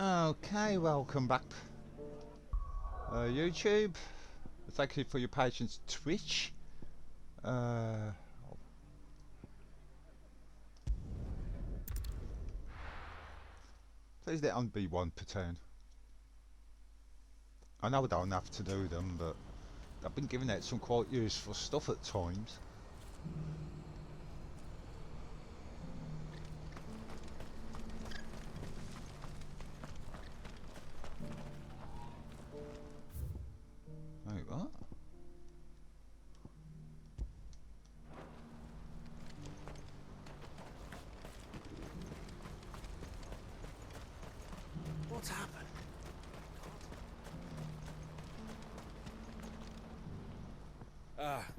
Okay, welcome back, YouTube. Thank you for your patience, Twitch. Please let on be one per turn. I know I don't have to do them, but I've been giving out some quite useful stuff at times. Wait, what? What's happened?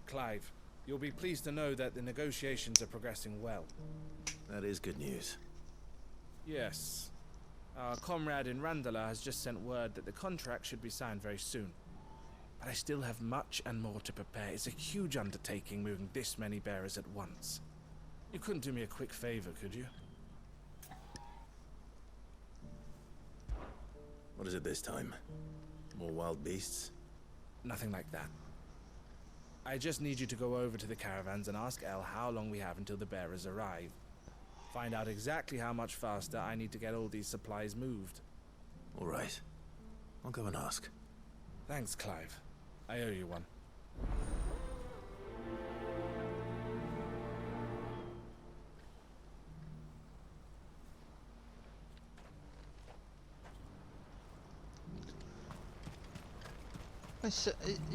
Clive, you'll be pleased to know that the negotiations are progressing well. That is good news. Yes. Our comrade in Randala has just sent word that the contract should be signed very soon. But I still have much and more to prepare. It's a huge undertaking moving this many bearers at once. You couldn't do me a quick favor, could you? What is it this time? More wild beasts? Nothing like that. I just need you to go over to the caravans and ask El how long we have until the bearers arrive. Find out exactly how much faster I need to get all these supplies moved. All right. I'll go and ask. Thanks, Clive. I owe you one.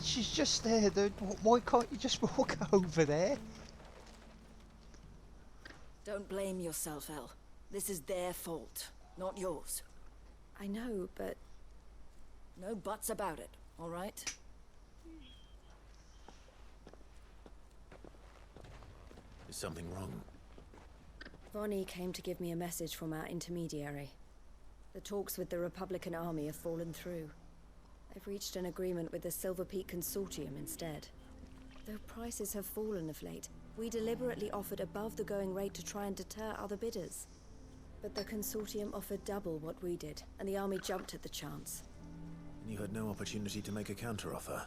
She's just there, dude. Why can't you just walk over there? Don't blame yourself, El. This is their fault, not yours. I know, but... no buts about it, all right? Is something wrong? Vonnie came to give me a message from our intermediary. The talks with the Republican army have fallen through. They've reached an agreement with the Silver Peak Consortium instead. Though prices have fallen of late, we deliberately offered above the going rate to try and deter other bidders. But the Consortium offered double what we did, and the army jumped at the chance. And you had no opportunity to make a counteroffer?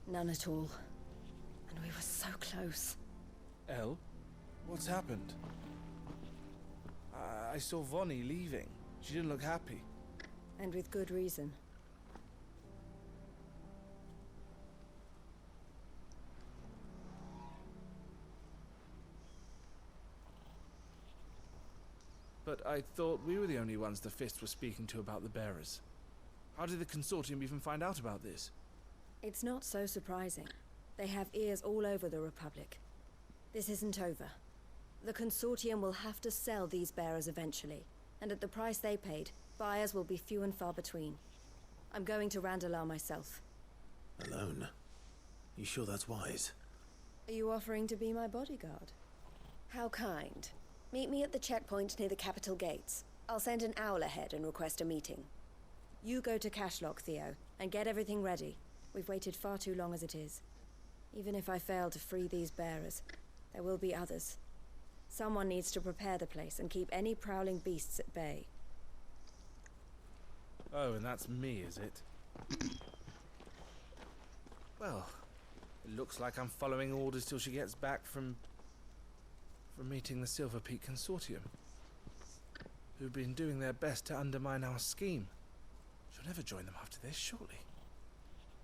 None at all. And we were so close. El, what's happened? I saw Vonnie leaving. She didn't look happy. And with good reason. But I thought we were the only ones the Fist was speaking to about the bearers. How did the Consortium even find out about this? It's not so surprising. They have ears all over the Republic. This isn't over. The Consortium will have to sell these bearers eventually, and at the price they paid, buyers will be few and far between. I'm going to Randalar myself. Alone? You sure that's wise? Are you offering to be my bodyguard? How kind. Meet me at the checkpoint near the capital gates. I'll send an owl ahead and request a meeting. You go to Cashlock, Theo, and get everything ready. We've waited far too long as it is. Even if I fail to free these bearers, there will be others. Someone needs to prepare the place and keep any prowling beasts at bay. Oh, and that's me, is it? Well, it looks like I'm following orders till she gets back from meeting the Silver Peak Consortium, who've been doing their best to undermine our scheme. She'll never join them after this, surely.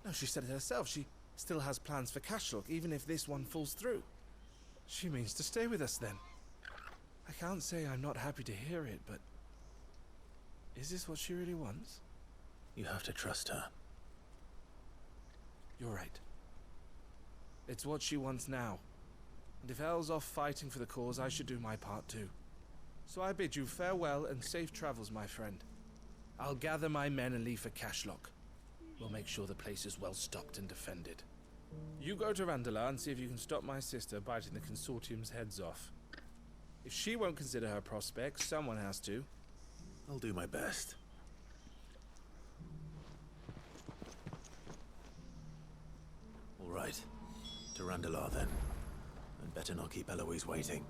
No, she said it herself. She still has plans for Cashlock, even if this one falls through. She means to stay with us then. I can't say I'm not happy to hear it, but... is this what she really wants? You have to trust her. You're right. It's what she wants now. And if Elle's off fighting for the cause, I should do my part too. So I bid you farewell and safe travels, my friend. I'll gather my men and leave for Cashlock. We'll make sure the place is well stocked and defended. You go to Randalar and see if you can stop my sister biting the Consortium's heads off. If she won't consider her prospects, someone has to. I'll do my best. All right. To Randalar then. And better not keep Eloise waiting.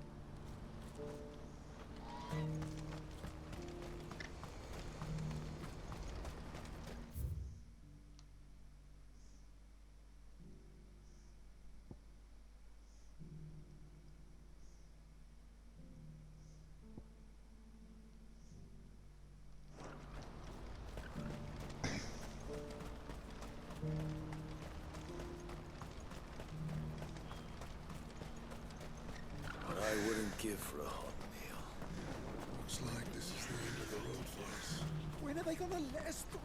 give for a hot meal. Looks like this is the end of the road for us. When are they gonna let us through?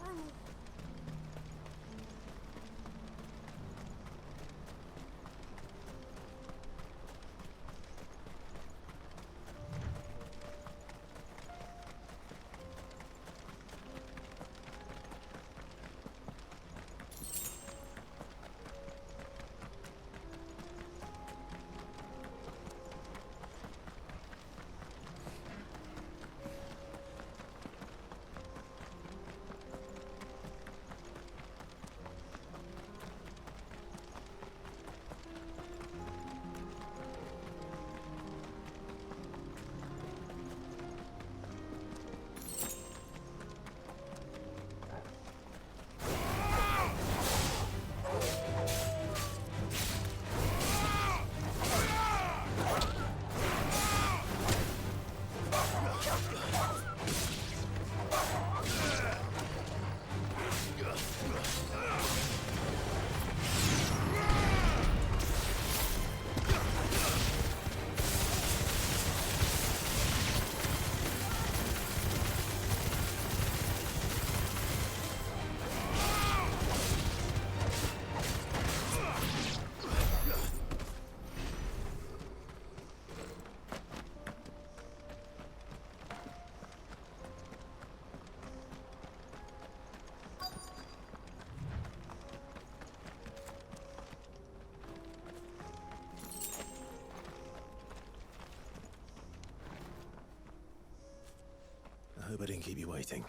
I hope I didn't keep you waiting.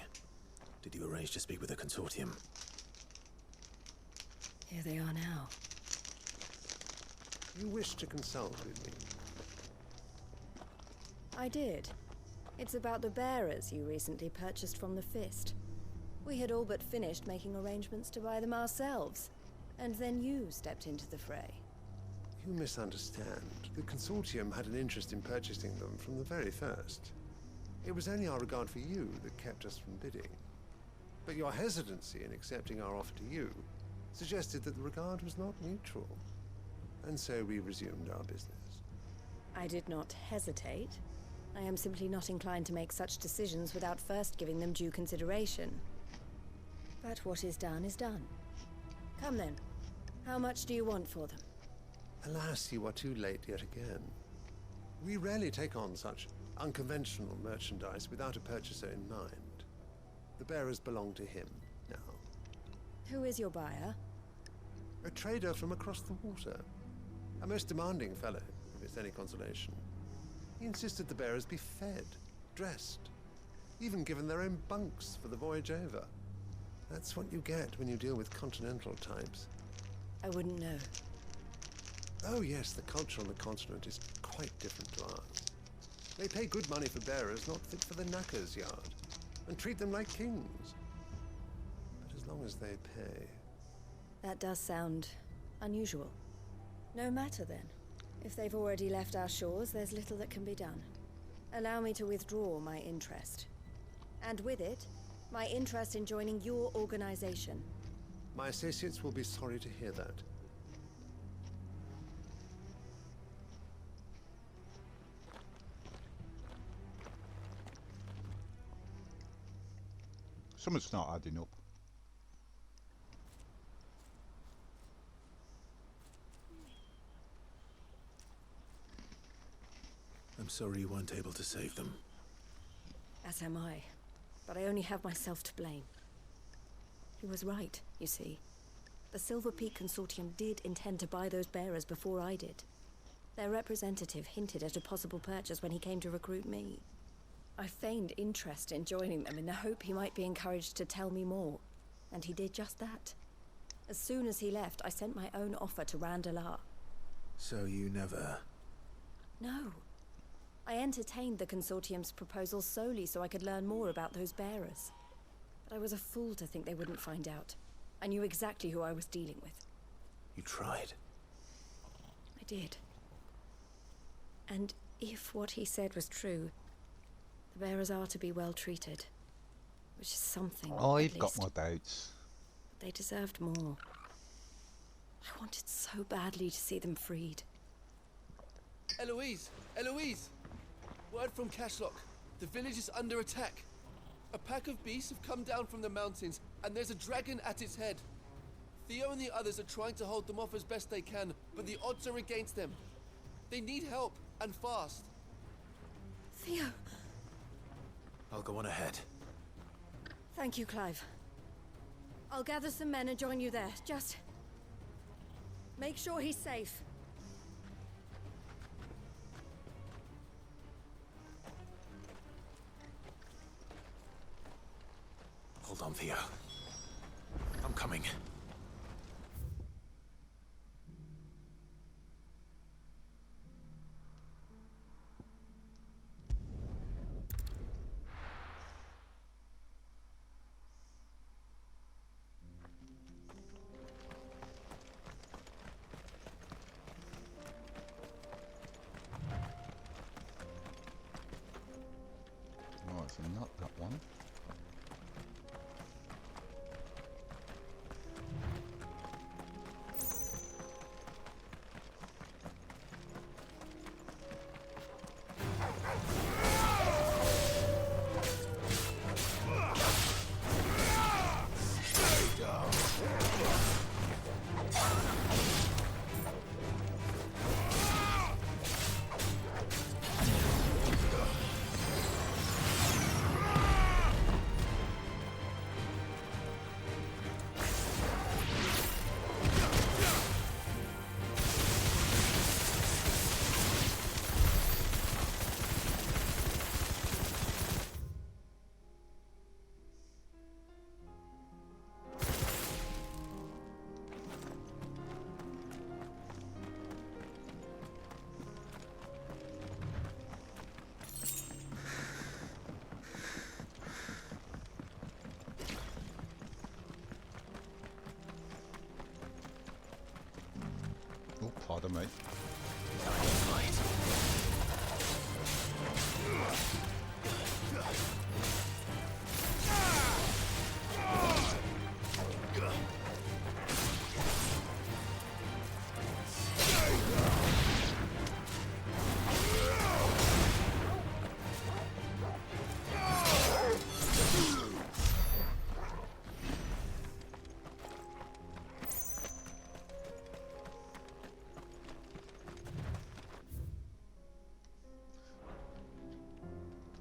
Did you arrange to speak with the consortium? Here they are now. You wish to consult with me? I did. It's about the bearers you recently purchased from the Fist. We had all but finished making arrangements to buy them ourselves. And then you stepped into the fray. You misunderstand. The consortium had an interest in purchasing them from the very first. It was only our regard for you that kept us from bidding. But your hesitancy in accepting our offer to you suggested that the regard was not mutual. And so we resumed our business. I did not hesitate. I am simply not inclined to make such decisions without first giving them due consideration. But what is done is done. Come then. How much do you want for them? Alas, you are too late yet again. We rarely take on such unconventional merchandise without a purchaser in mind. The bearers belong to him now. Who is your buyer? A trader from across the water. A most demanding fellow, if it's any consolation. He insisted the bearers be fed, dressed, even given their own bunks for the voyage over. That's what you get when you deal with continental types. I wouldn't know. Oh yes, the culture on the continent is quite different to ours. They pay good money for bearers not fit for the knacker's yard, and treat them like kings. But as long as they pay... That does sound unusual. No matter then. If they've already left our shores, there's little that can be done. Allow me to withdraw my interest. And with it, my interest in joining your organization. My associates will be sorry to hear that. Something's not adding up. I'm sorry you weren't able to save them. As am I. But I only have myself to blame. He was right, you see. The Silver Peak Consortium did intend to buy those bearers before I did. Their representative hinted at a possible purchase when he came to recruit me. I feigned interest in joining them in the hope he might be encouraged to tell me more. And he did just that. As soon as he left, I sent my own offer to Randalar. So you never... No. I entertained the Consortium's proposal solely so I could learn more about those bearers. But I was a fool to think they wouldn't find out. I knew exactly who I was dealing with. You tried. I did. And if what he said was true, the bearers are to be well treated. Which is something, I've at got least. my doubts. They deserved more. I wanted so badly to see them freed. Eloise! Eloise! Word from Cashlock. The village is under attack. A pack of beasts have come down from the mountains, and there's a dragon at its head. Theo and the others are trying to hold them off as best they can, but the odds are against them. They need help, and fast. Theo. I'll go on ahead. Thank you, Clive. I'll gather some men and join you there. Just make sure he's safe. Hold on, Theo. I'm coming. Right, so not that one. Oh, pardon me.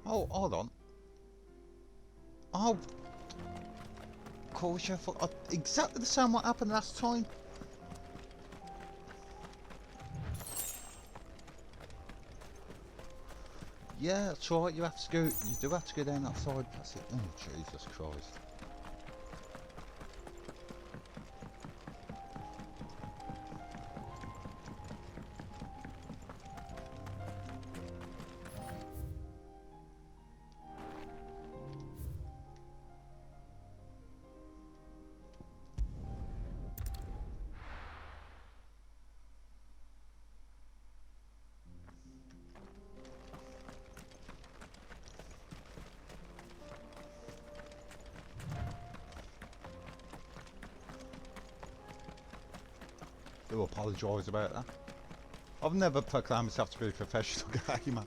Oh, hold on. Oh, of course, I thought exactly the same what happened last time. Yeah, that's right. You have to go. You do have to go down that side passage. Oh, Jesus Christ. Do apologise about that. I've never proclaimed myself to be a professional gamer.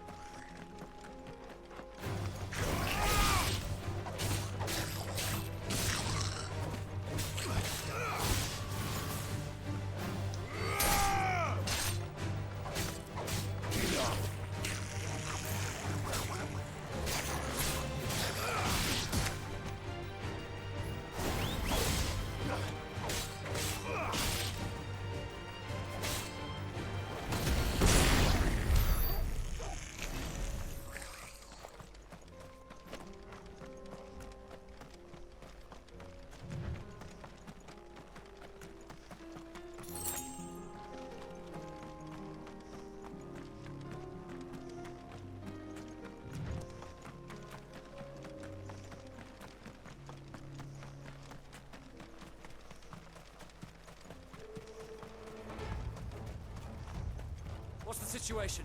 What's the situation?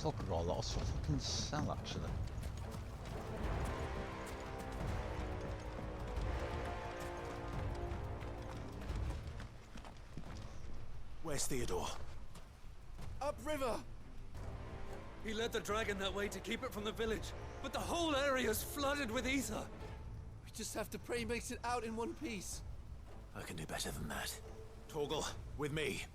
Looks like I've got a lot of stuff I can sell actually. Where's Theodore? Upriver! He led the dragon that way to keep it from the village, but the whole area's flooded with ether. We just have to pray he makes it out in one piece. I can do better than that. Torgal, with me.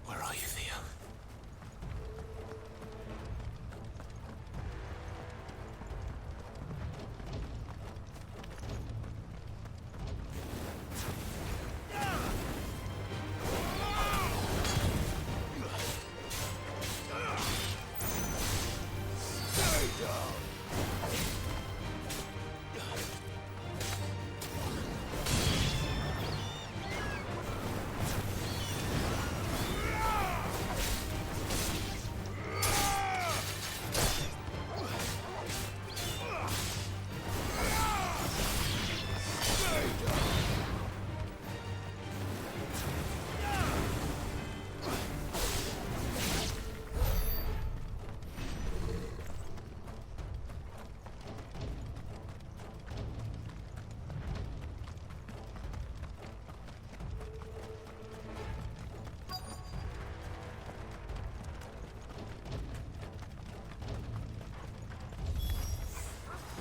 Where are you, Theo?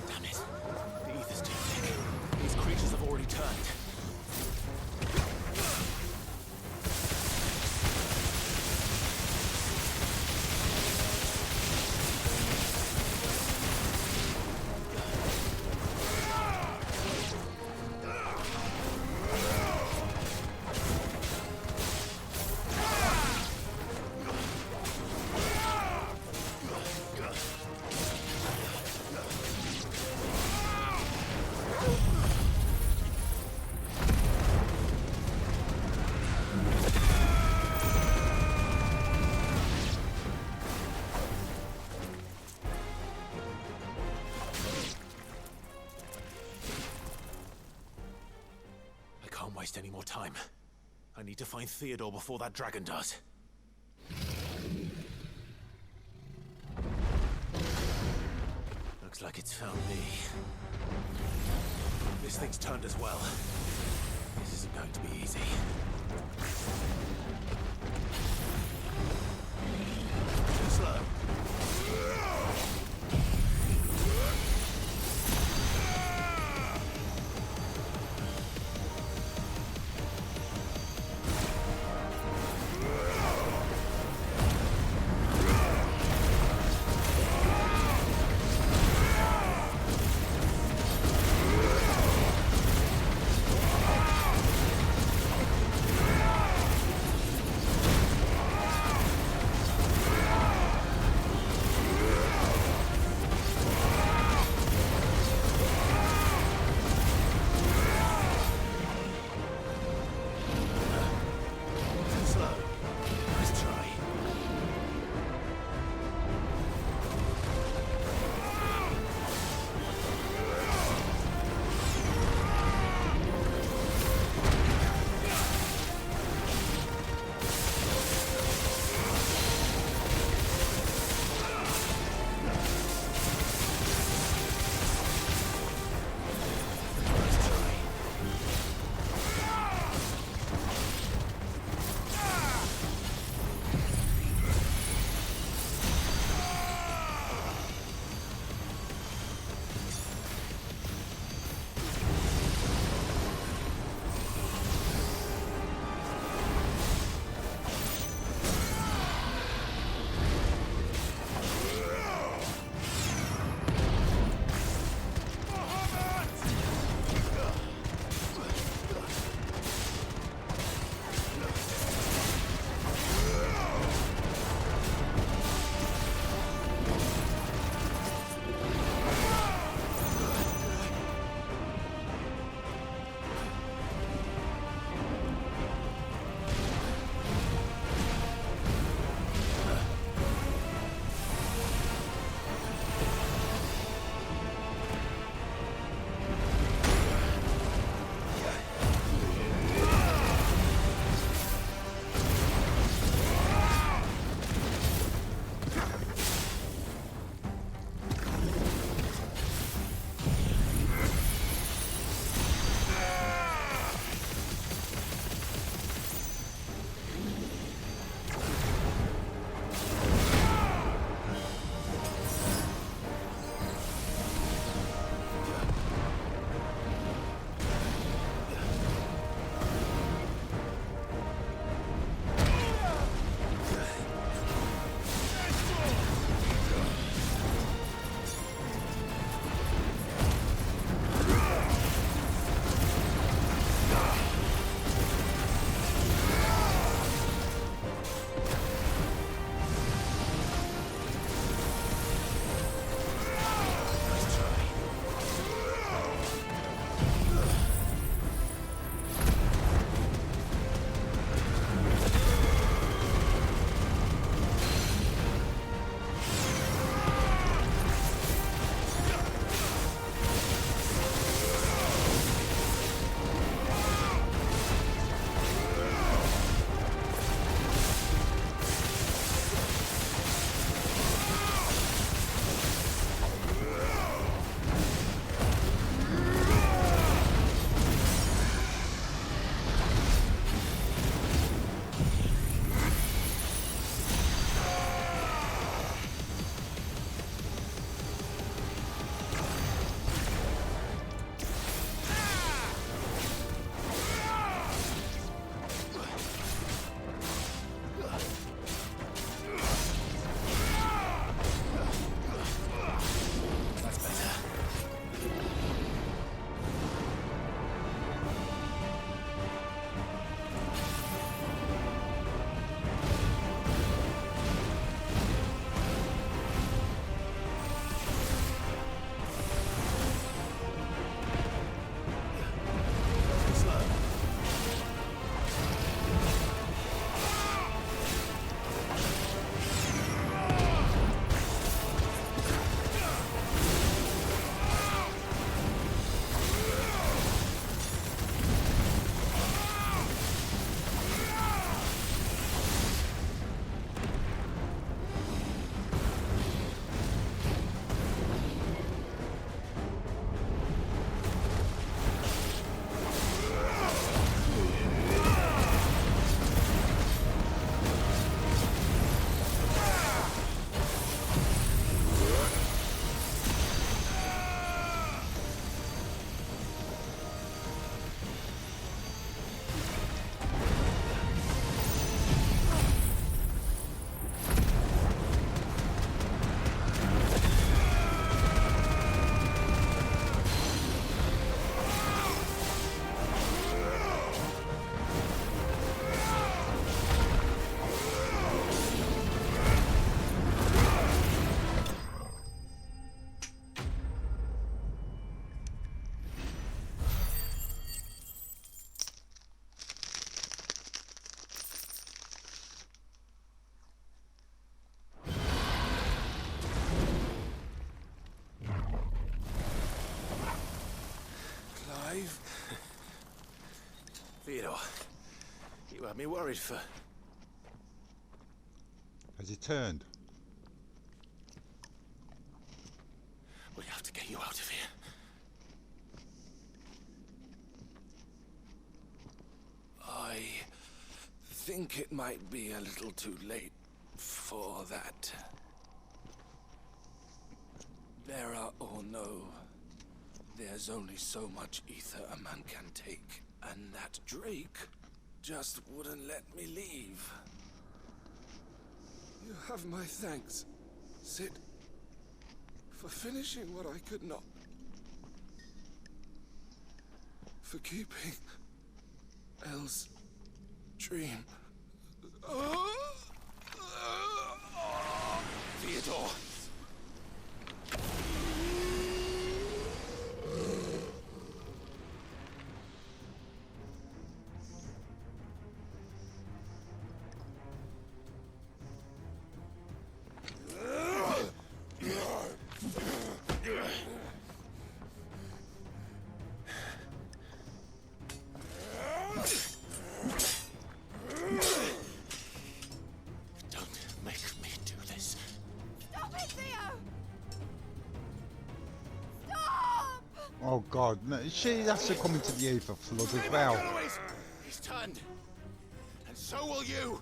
Damn it. The ether's too thick. These creatures have already turned. I can't waste any more time. I need to find Theodore before that dragon does. Looks like it's found me. This thing's turned as well. This isn't going to be easy. Too slow. Got me worried for... Has he turned? We have to get you out of here. I think it might be a little too late for that. Bearer or no, there's only so much ether a man can take, and that Drake just wouldn't let me leave. You have my thanks, Sid, for finishing what I could not. For keeping Elle's dream. Theodore! Oh God, no, she has to come into the Aether flood as well. He's turned, and so will you.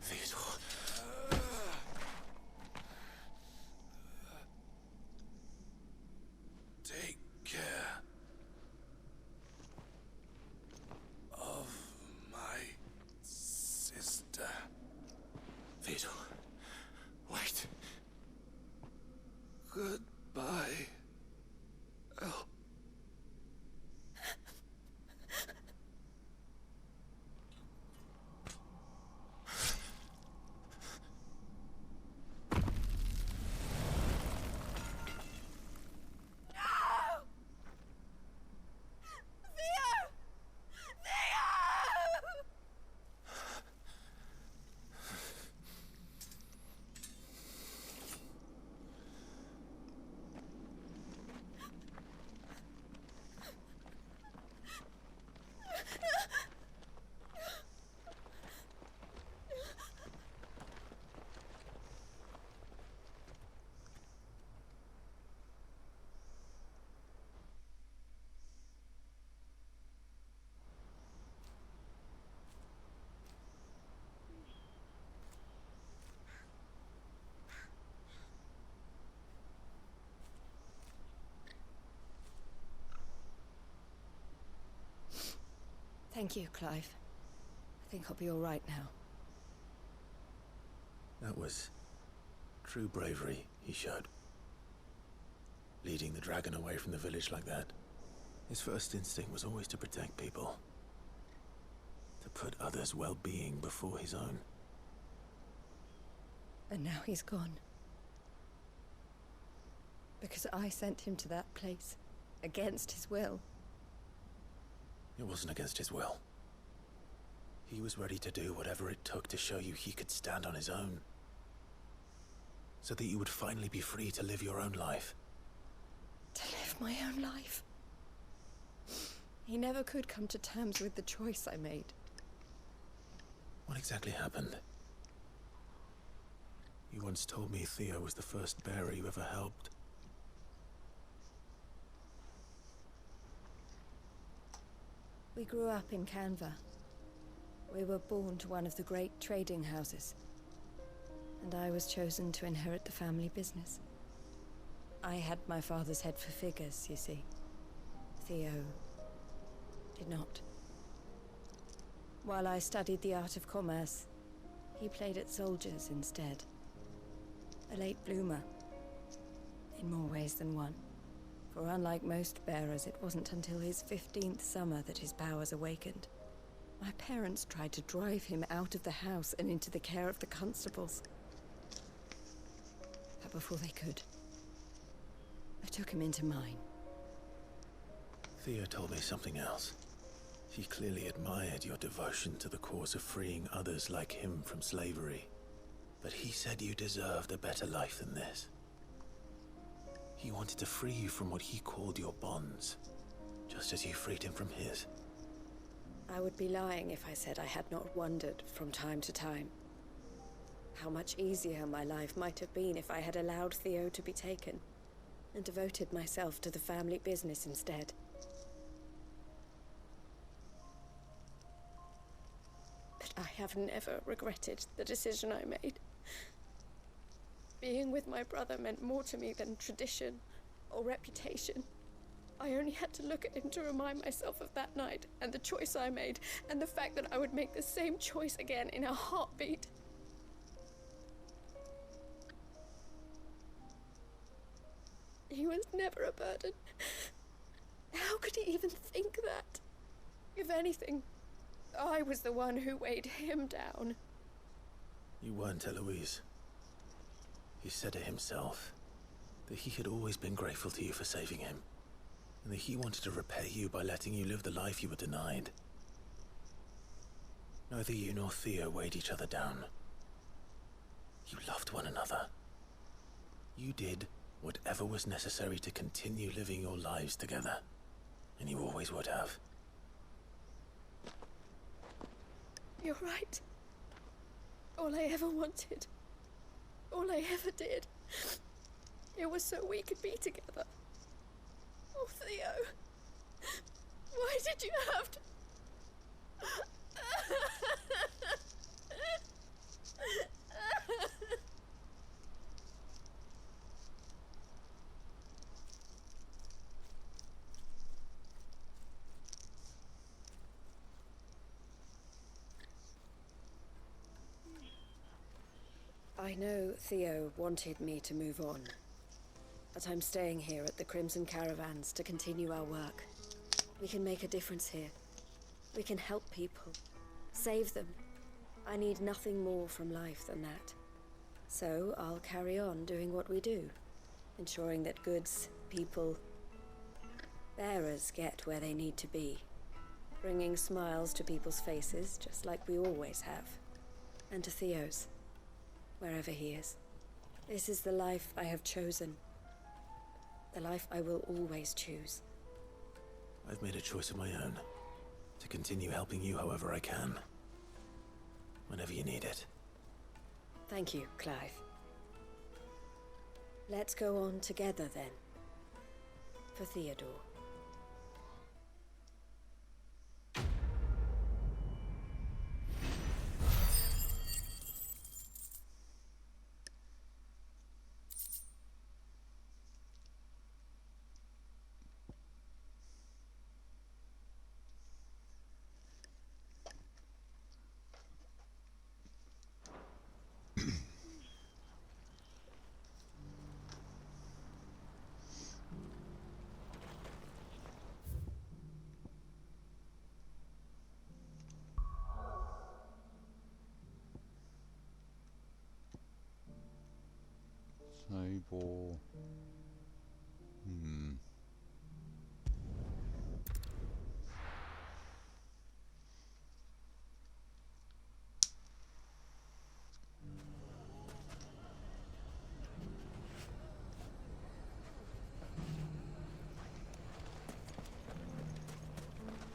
Theodore. Take care of my sister. Theodore, wait. Goodbye, Elle. Thank you, Clive. I think I'll be all right now. That was true bravery he showed. Leading the dragon away from the village like that. His first instinct was always to protect people. To put others' well-being before his own. And now he's gone. Because I sent him to that place, against his will. It wasn't against his will. He was ready to do whatever it took to show you he could stand on his own. So that you would finally be free to live your own life. To live my own life. He never could come to terms with the choice I made. What exactly happened? You once told me Theo was the first bearer you ever helped. We grew up in Canva. We were born to one of the great trading houses. And I was chosen to inherit the family business. I had my father's head for figures, you see. Theo did not. While I studied the art of commerce, he played at soldiers instead. A late bloomer, in more ways than one. For unlike most bearers, it wasn't until his 15th summer that his powers awakened. My parents tried to drive him out of the house and into the care of the constables. But before they could, I took him into mine. Theo told me something else. He clearly admired your devotion to the cause of freeing others like him from slavery. But he said you deserved a better life than this. He wanted to free you from what he called your bonds, just as you freed him from his. I would be lying if I said I had not wondered from time to time how much easier my life might have been if I had allowed Theo to be taken and devoted myself to the family business instead. But I have never regretted the decision I made. Being with my brother meant more to me than tradition or reputation. I only had to look at him to remind myself of that night and the choice I made, and the fact that I would make the same choice again in a heartbeat. He was never a burden. How could he even think that? If anything, I was the one who weighed him down. You weren't, Eloise. He said it himself, that he had always been grateful to you for saving him, and that he wanted to repay you by letting you live the life you were denied. Neither you nor Theo weighed each other down. You loved one another. You did whatever was necessary to continue living your lives together, and you always would have. You're right. All I ever wanted, all I ever did, it was so we could be together. Oh, Theo, why did you have to... I know Theo wanted me to move on, but I'm staying here at the Crimson Caravans to continue our work. We can make a difference here. We can help people, save them. I need nothing more from life than that. So I'll carry on doing what we do, ensuring that goods, people, bearers get where they need to be, bringing smiles to people's faces just like we always have, and to Theo's, wherever he is. This is the life I have chosen. The life I will always choose. I've made a choice of my own, to continue helping you however I can, whenever you need it. Thank you, Clive. Let's go on together then. For Theodore. Table.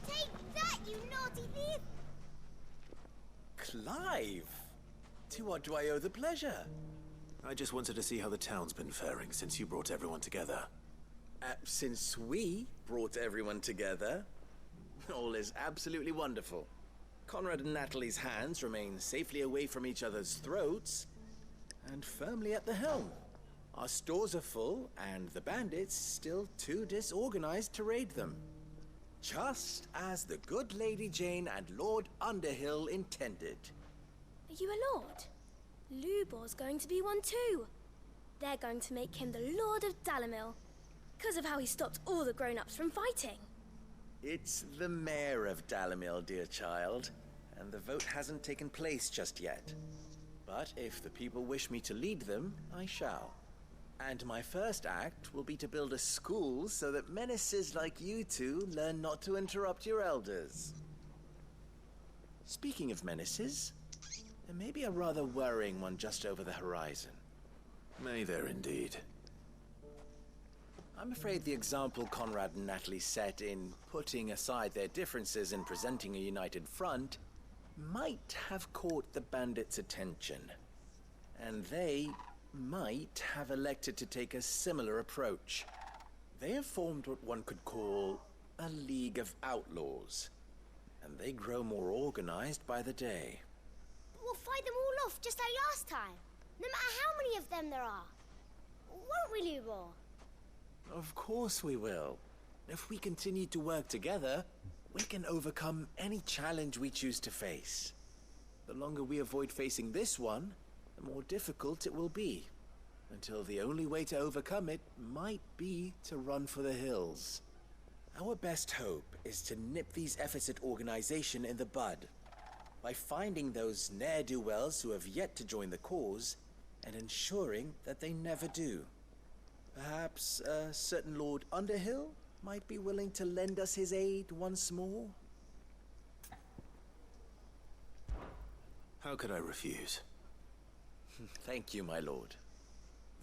Take that, you naughty thief! Clive! To what do I owe the pleasure? I just wanted to see how the town's been faring since you brought everyone together. Since we brought everyone together, all is absolutely wonderful. Conrad and Natalie's hands remain safely away from each other's throats, and firmly at the helm. Our stores are full, and the bandits still too disorganized to raid them. Just as the good Lady Jane and Lord Underhill intended. Are you a lord? Lubor's going to be one too. They're going to make him the Lord of Dalamil, because of how he stopped all the grown-ups from fighting. It's the mayor of Dalamil, dear child, and the vote hasn't taken place just yet. But if the people wish me to lead them, I shall. And my first act will be to build a school so that menaces like you two learn not to interrupt your elders. Speaking of menaces, and maybe a rather worrying one just over the horizon. May there indeed. I'm afraid the example Conrad and Natalie set in putting aside their differences and presenting a united front might have caught the bandits' attention. And they might have elected to take a similar approach. They have formed what one could call a League of Outlaws, and they grow more organized by the day. But we'll fight them all off just like last time, no matter how many of them there are. Won't we, Lubor? Of course we will. If we continue to work together, we can overcome any challenge we choose to face. The longer we avoid facing this one, the more difficult it will be. Until the only way to overcome it might be to run for the hills. Our best hope is to nip these efforts at organization in the bud, by finding those ne'er-do-wells who have yet to join the cause, and ensuring that they never do. Perhaps a certain Lord Underhill might be willing to lend us his aid once more? How could I refuse? Thank you, my lord.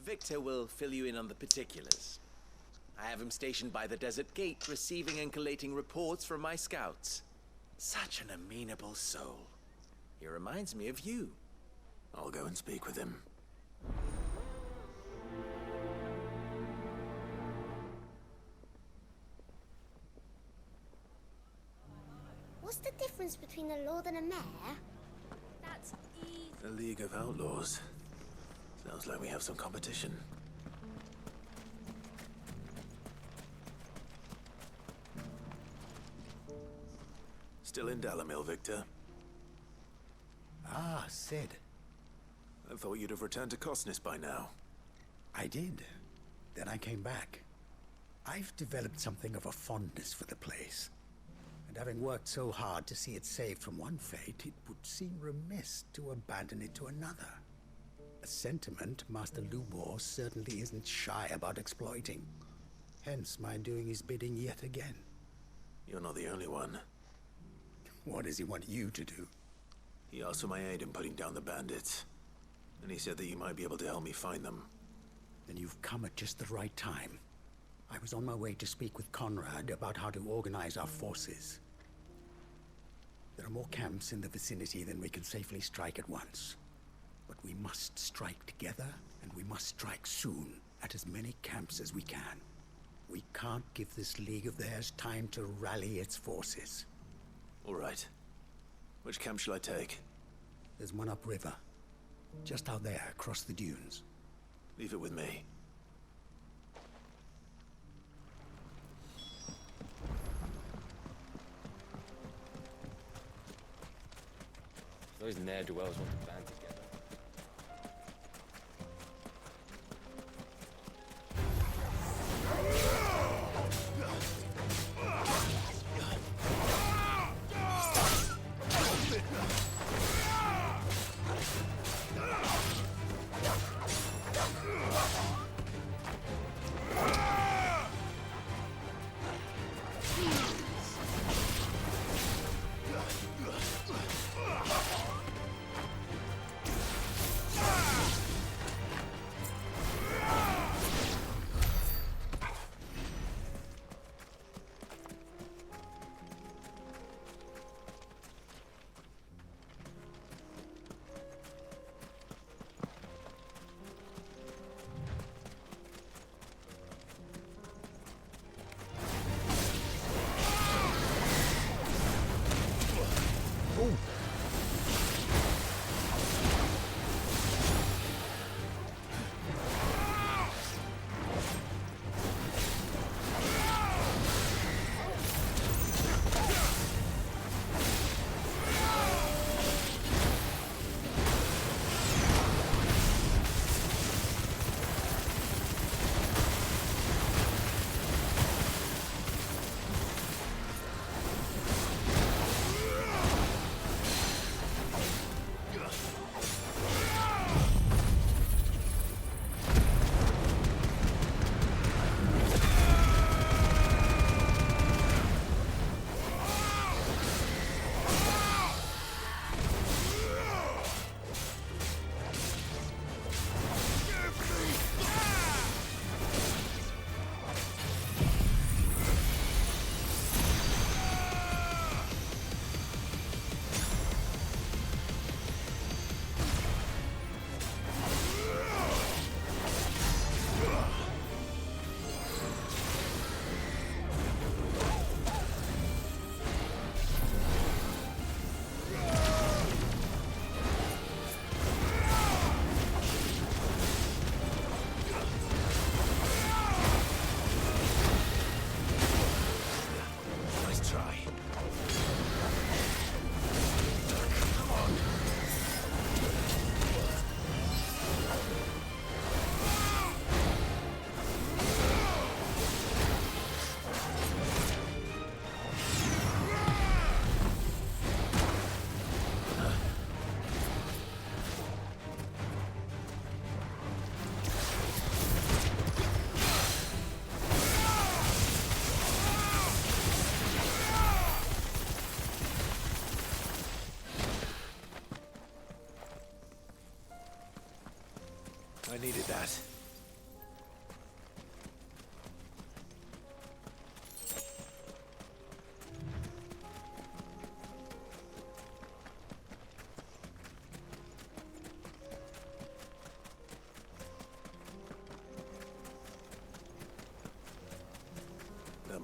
Victor will fill you in on the particulars. I have him stationed by the desert gate, receiving and collating reports from my scouts. Such an amenable soul. He reminds me of you. I'll go and speak with him. What's the difference between a lord and a mayor? That's easy. A League of Outlaws. Sounds like we have some competition. Still in Dalamil, Victor? Ah, Sid. I thought you'd have returned to Cosnis by now. I did. Then I came back. I've developed something of a fondness for the place. And having worked so hard to see it saved from one fate, it would seem remiss to abandon it to another. A sentiment Master Lubor certainly isn't shy about exploiting. Hence my doing his bidding yet again. You're not the only one. What does he want you to do? He asked for my aid in putting down the bandits. And he said that you might be able to help me find them. Then you've come at just the right time. I was on my way to speak with Conrad about how to organize our forces. There are more camps in the vicinity than we can safely strike at once. But we must strike together, and we must strike soon at as many camps as we can. We can't give this league of theirs time to rally its forces. All right. Which camp shall I take? There's one upriver. Just out there, across the dunes. Leave it with me. Those ne'er-do-wells want to band together.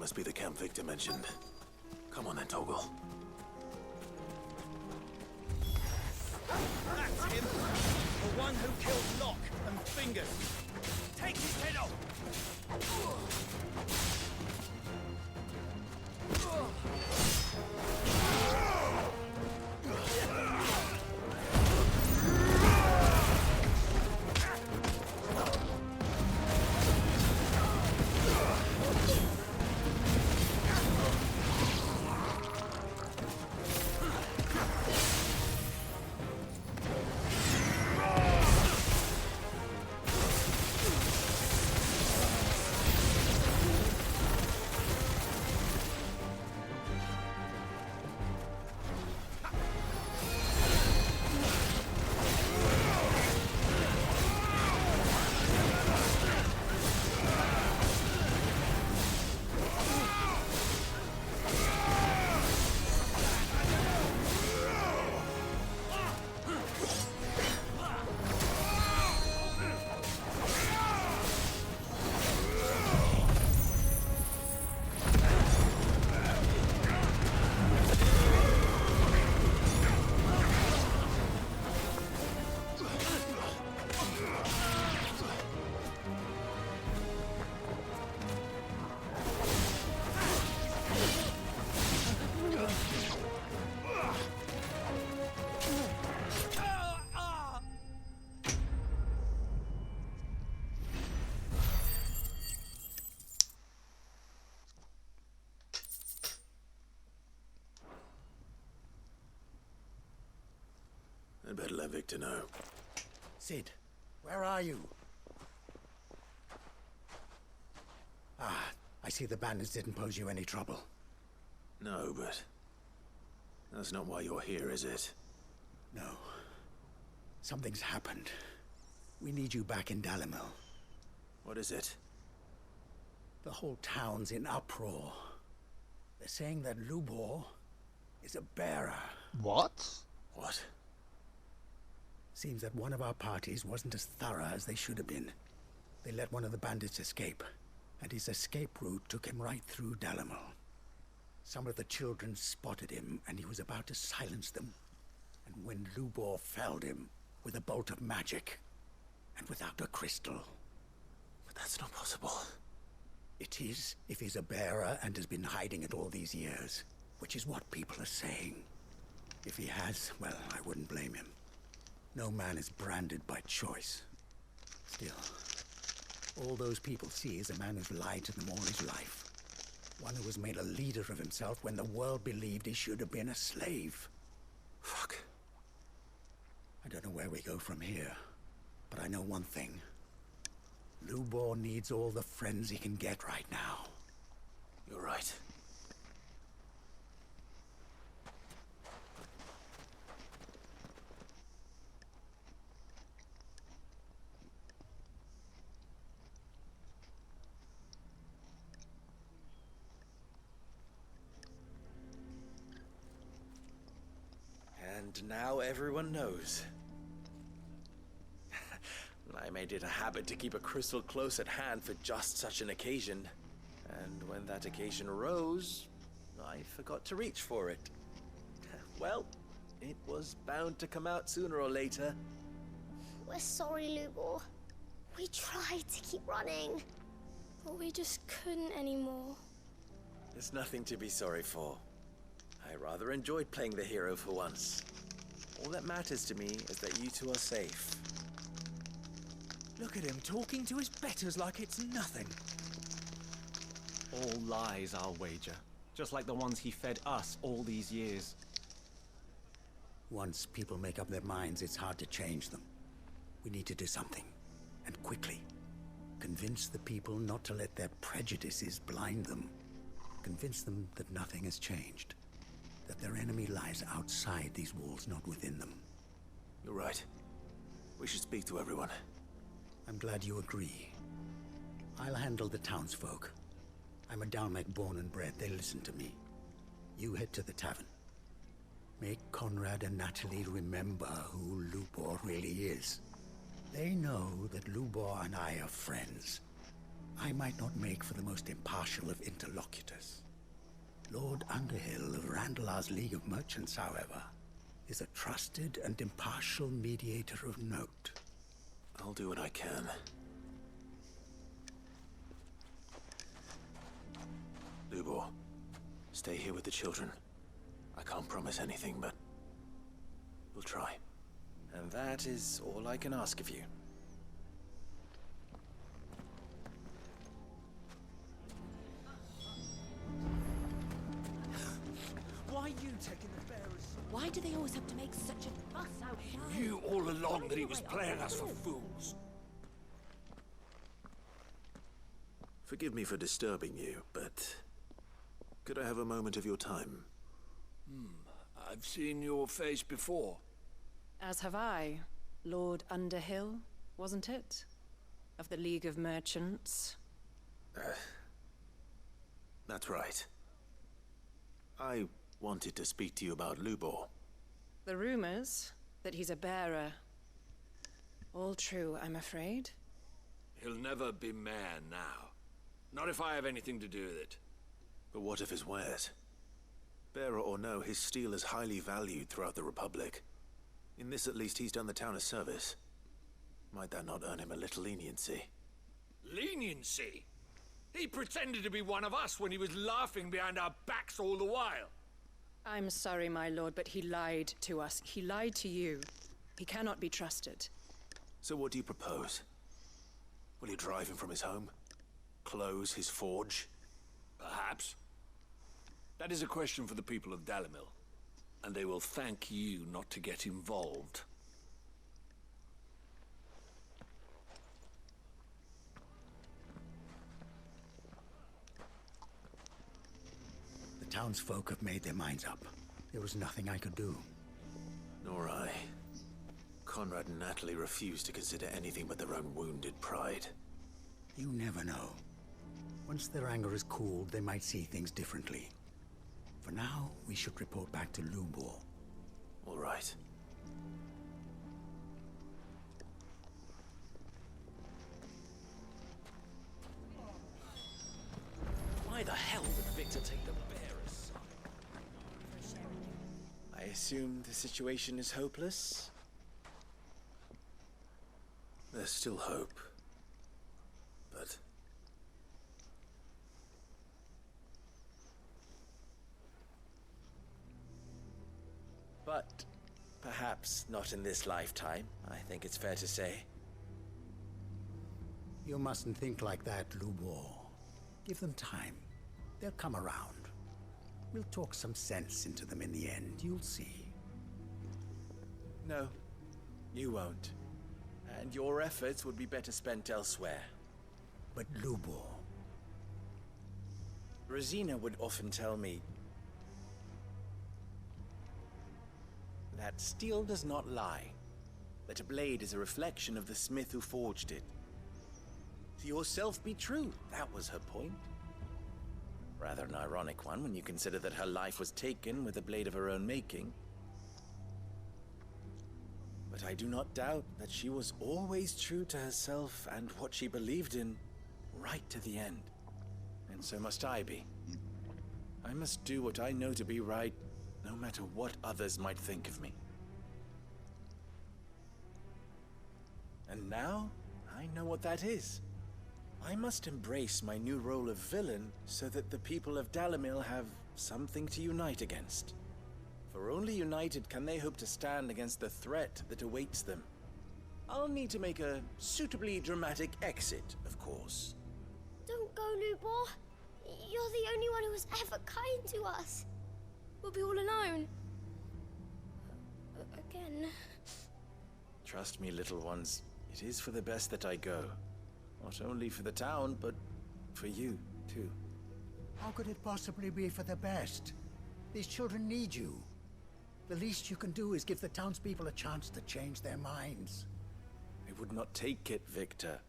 must be the camp Victor mentioned. Come on then, Toggle. That's him! The one who killed Locke and Fingers! Take his head off! I'd better let Victor know. Sid, where are you? Ah, I see the bandits didn't pose you any trouble. No, but that's not why you're here, is it? No. Something's happened. We need you back in Dalimil. What is it? The whole town's in uproar. They're saying that Lubor is a bearer. What? What? Seems that one of our parties wasn't as thorough as they should have been. They let one of the bandits escape, and his escape route took him right through Dalimil. Some of the children spotted him, and he was about to silence them. And when Lubor felled him with a bolt of magic, and without a crystal. But that's not possible. It is, if he's a bearer and has been hiding it all these years, which is what people are saying. If he has, well, I wouldn't blame him. No man is branded by choice. Still, all those people see is a man who's lied to them all his life. One who was made a leader of himself when the world believed he should have been a slave. Fuck. I don't know where we go from here, but I know one thing. Lubor needs all the friends he can get right now. You're right. And now everyone knows. I made it a habit to keep a crystal close at hand for just such an occasion. And when that occasion arose, I forgot to reach for it. Well, it was bound to come out sooner or later. We're sorry, Lubor. We tried to keep running, but we just couldn't anymore. There's nothing to be sorry for. I rather enjoyed playing the hero for once. All that matters to me is that you two are safe. Look at him talking to his betters like it's nothing. All lies, I'll wager. Just like the ones he fed us all these years. Once people make up their minds, it's hard to change them. We need to do something, and quickly. Convince the people not to let their prejudices blind them. Convince them that nothing has changed. That their enemy lies outside these walls, not within them. You're right. We should speak to everyone. I'm glad you agree. I'll handle the townsfolk. I'm a Dalmec born and bred. They listen to me. You head to the tavern. Make Conrad and Natalie remember who Lubor really is. They know that Lubor and I are friends. I might not make for the most impartial of interlocutors. Lord Underhill of Randalar's League of Merchants, however, is a trusted and impartial mediator of note. I'll do what I can. Lubor, stay here with the children. I can't promise anything, but we'll try. And that is all I can ask of you. Why are you taking the bearers? Why do they always have to make such a fuss outside? Knew all along that he was playing us for fools. Forgive me for disturbing you, but could I have a moment of your time? I've seen your face before. As have I. Lord Underhill, wasn't it? Of the League of Merchants. That's right. I wanted to speak to you about Lubor. The rumors that he's a bearer. All true, I'm afraid. He'll never be mayor now. Not if I have anything to do with it. But what of his wares? Bearer or no, his steel is highly valued throughout the Republic. In this at least, he's done the town a service. Might that not earn him a little leniency? Leniency? He pretended to be one of us when he was laughing behind our backs all the while. I'm sorry, my lord, but he lied to us. He lied to you. He cannot be trusted. So what do you propose? Will you drive him from his home? Close his forge? Perhaps. That is a question for the people of Dalimil. And they will thank you not to get involved. The townsfolk have made their minds up. There was nothing I could do. Nor I. Conrad and Natalie refused to consider anything but their own wounded pride. You never know. Once their anger is cooled, they might see things differently. For now, we should report back to Lubor. All right. Why the hell would Victor take the bearers? I assume the situation is hopeless? There's still hope. But perhaps not in this lifetime, I think it's fair to say. You mustn't think like that, Lubor. Give them time. They'll come around. We'll talk some sense into them in the end, you'll see. No, you won't. And your efforts would be better spent elsewhere. But Lubor... Rosina would often tell me that steel does not lie, that a blade is a reflection of the smith who forged it. To yourself be true, that was her point. Rather an ironic one when you consider that her life was taken with a blade of her own making. But I do not doubt that she was always true to herself and what she believed in, right to the end. And so must I be. I must do what I know to be right, no matter what others might think of me. And now, I know what that is. I must embrace my new role of villain so that the people of Dalimil have something to unite against. For only united can they hope to stand against the threat that awaits them. I'll need to make a suitably dramatic exit, of course. Don't go, Lubor. You're the only one who was ever kind to us. We'll be all alone. Again. Trust me, little ones. It is for the best that I go. Not only for the town, but for you, too. How could it possibly be for the best? These children need you. The least you can do is give the townspeople a chance to change their minds. I would not take it, Victor.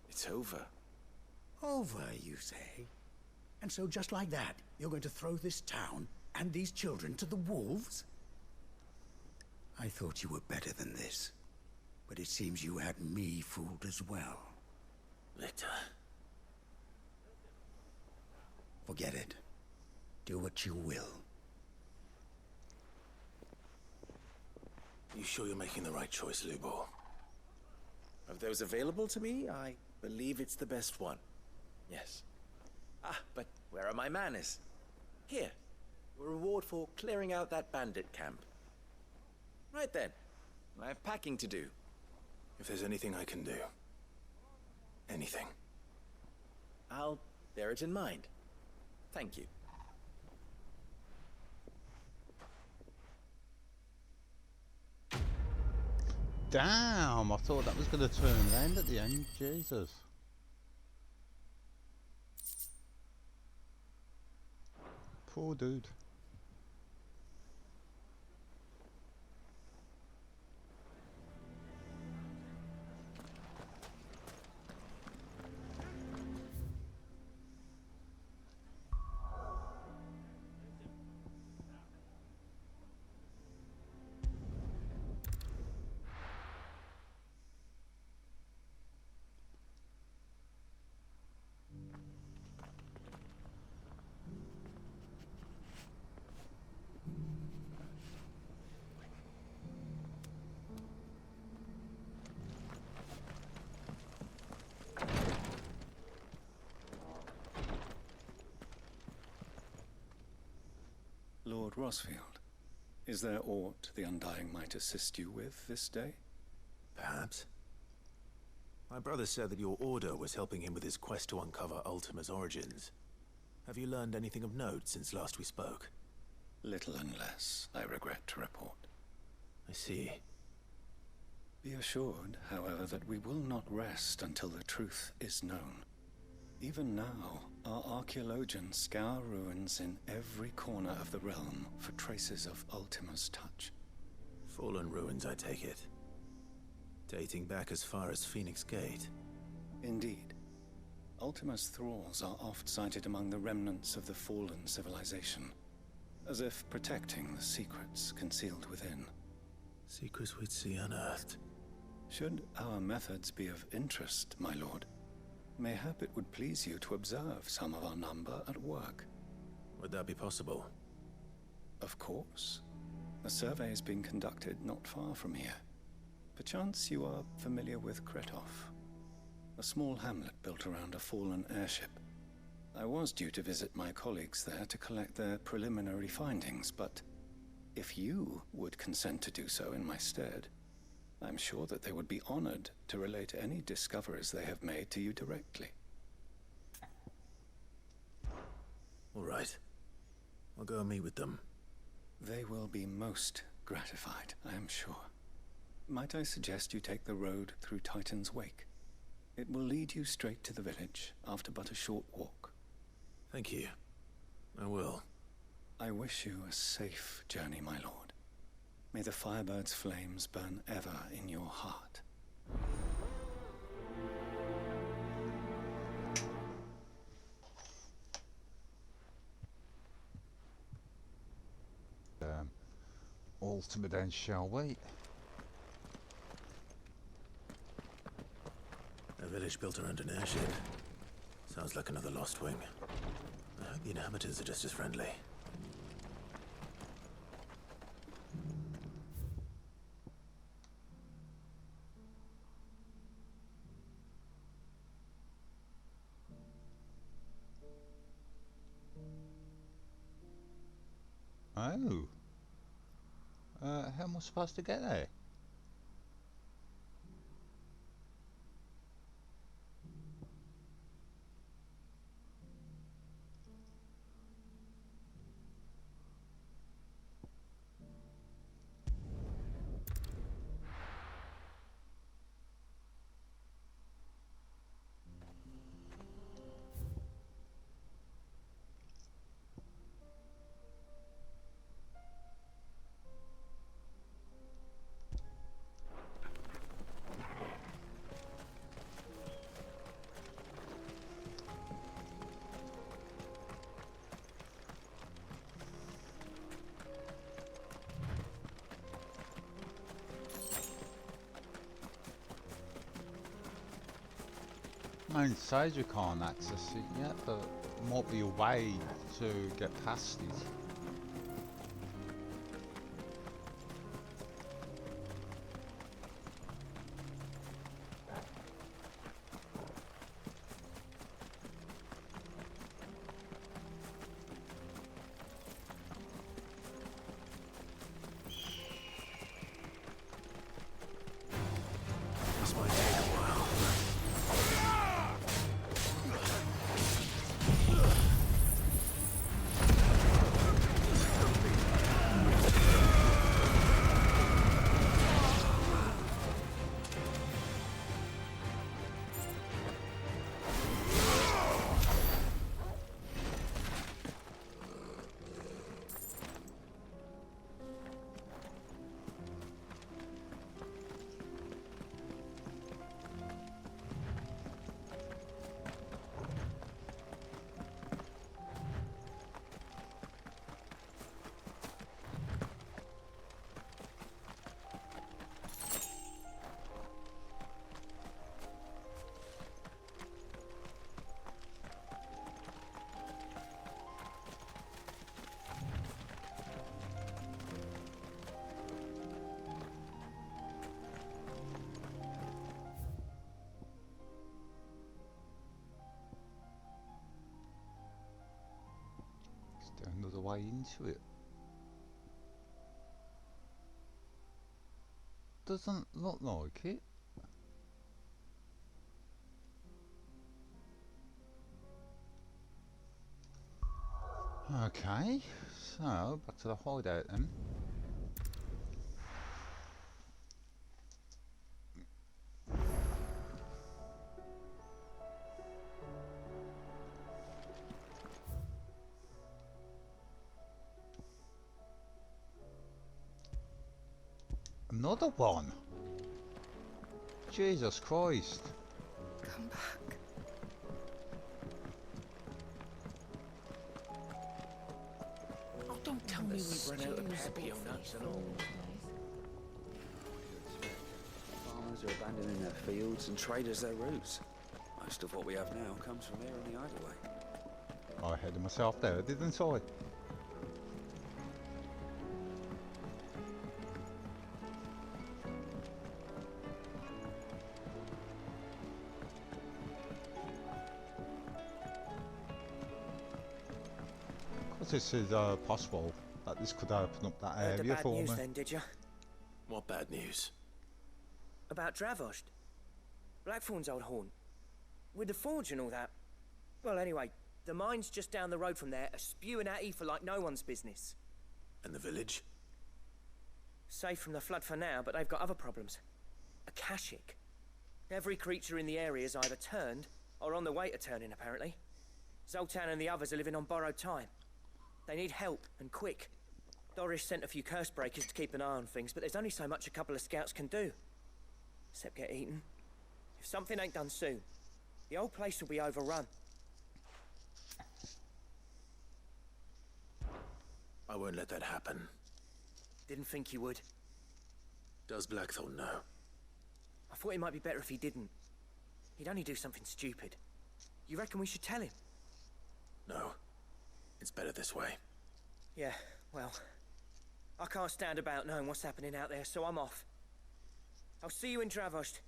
It's over. Over, you say? And so just like that, you're going to throw this town and these children to the wolves? I thought you were better than this. But it seems you had me fooled as well. Victor, Forget it. Do what you will. You sure you're making the right choice, Lubor? Of those available to me, I believe it's the best one. Yes. Ah, but where are my manners? Here. A reward for clearing out that bandit camp. Right then. I have packing to do. If there's anything I can do. Anything. I'll bear it in mind. Thank you. Damn, I thought that was going to turn around at the end. Jesus. Poor dude. Lord Rosfield, is there aught the Undying might assist you with this day? Perhaps. My brother said that your order was helping him with his quest to uncover Ultima's origins. Have you learned anything of note since last we spoke? Little unless, I regret to report. I see. Be assured, however, that we will not rest until the truth is known. Even now, our archaeologians scour ruins in every corner of the realm for traces of Ultima's touch. Fallen ruins, I take it. Dating back as far as Phoenix Gate. Indeed. Ultima's thralls are oft sighted among the remnants of the fallen civilization, as if protecting the secrets concealed within. Secrets we'd see unearthed. Should our methods be of interest, my lord, mayhap it would please you to observe some of our number at work. Would that be possible? Of course. A survey is being conducted not far from here. Perchance you are familiar with Kretov, a small hamlet built around a fallen airship. I was due to visit my colleagues there to collect their preliminary findings, but if you would consent to do so in my stead, I'm sure that they would be honored to relate any discoveries they have made to you directly. All right. I'll go and meet with them. They will be most gratified, I am sure. Might I suggest you take the road through Titan's Wake? It will lead you straight to the village after but a short walk. Thank you. I will. I wish you a safe journey, my lord. May the Firebird's flames burn ever in your heart. Ultima then, shall we? A village built around an airship. Sounds like another lost wing. I hope the inhabitants are just as friendly. Oh. How am I supposed to get there? main stage we can't access it yet, but there might be a way to get past it. This might take a while. Is there another way into it? Doesn't look like it. Okay, so back to the hideout then. Another one. Jesus Christ. Come back. Oh, don't tell me we've run out of peppy nuts and all. Farmers are abandoning their fields and traders their routes. Most of what we have now comes from here in the Hideaway. I headed myself there, didn't I? This is possible that this could open up that Heard the area bad for news me. then, did you? What bad news? About Dravost. Blackthorn's old haunt. With the forge and all that. Well, anyway, the mines just down the road from there are spewing at Aoife like no one's business. And the village? Safe from the flood for now, but they've got other problems. A Kashik. Every creature in the area's either turned or on the way to turning, apparently. Zoltan and the others are living on borrowed time. They need help, and quick. Doris sent a few curse breakers to keep an eye on things, but there's only so much a couple of scouts can do. Except get eaten. If something ain't done soon, the old place will be overrun. I won't let that happen. Didn't think you would. Does Blackthorn know? I thought it might be better if he didn't. He'd only do something stupid. You reckon we should tell him? No. It's better this way. Yeah, well, I can't stand about knowing what's happening out there, so I'm off. I'll see you in Dravost.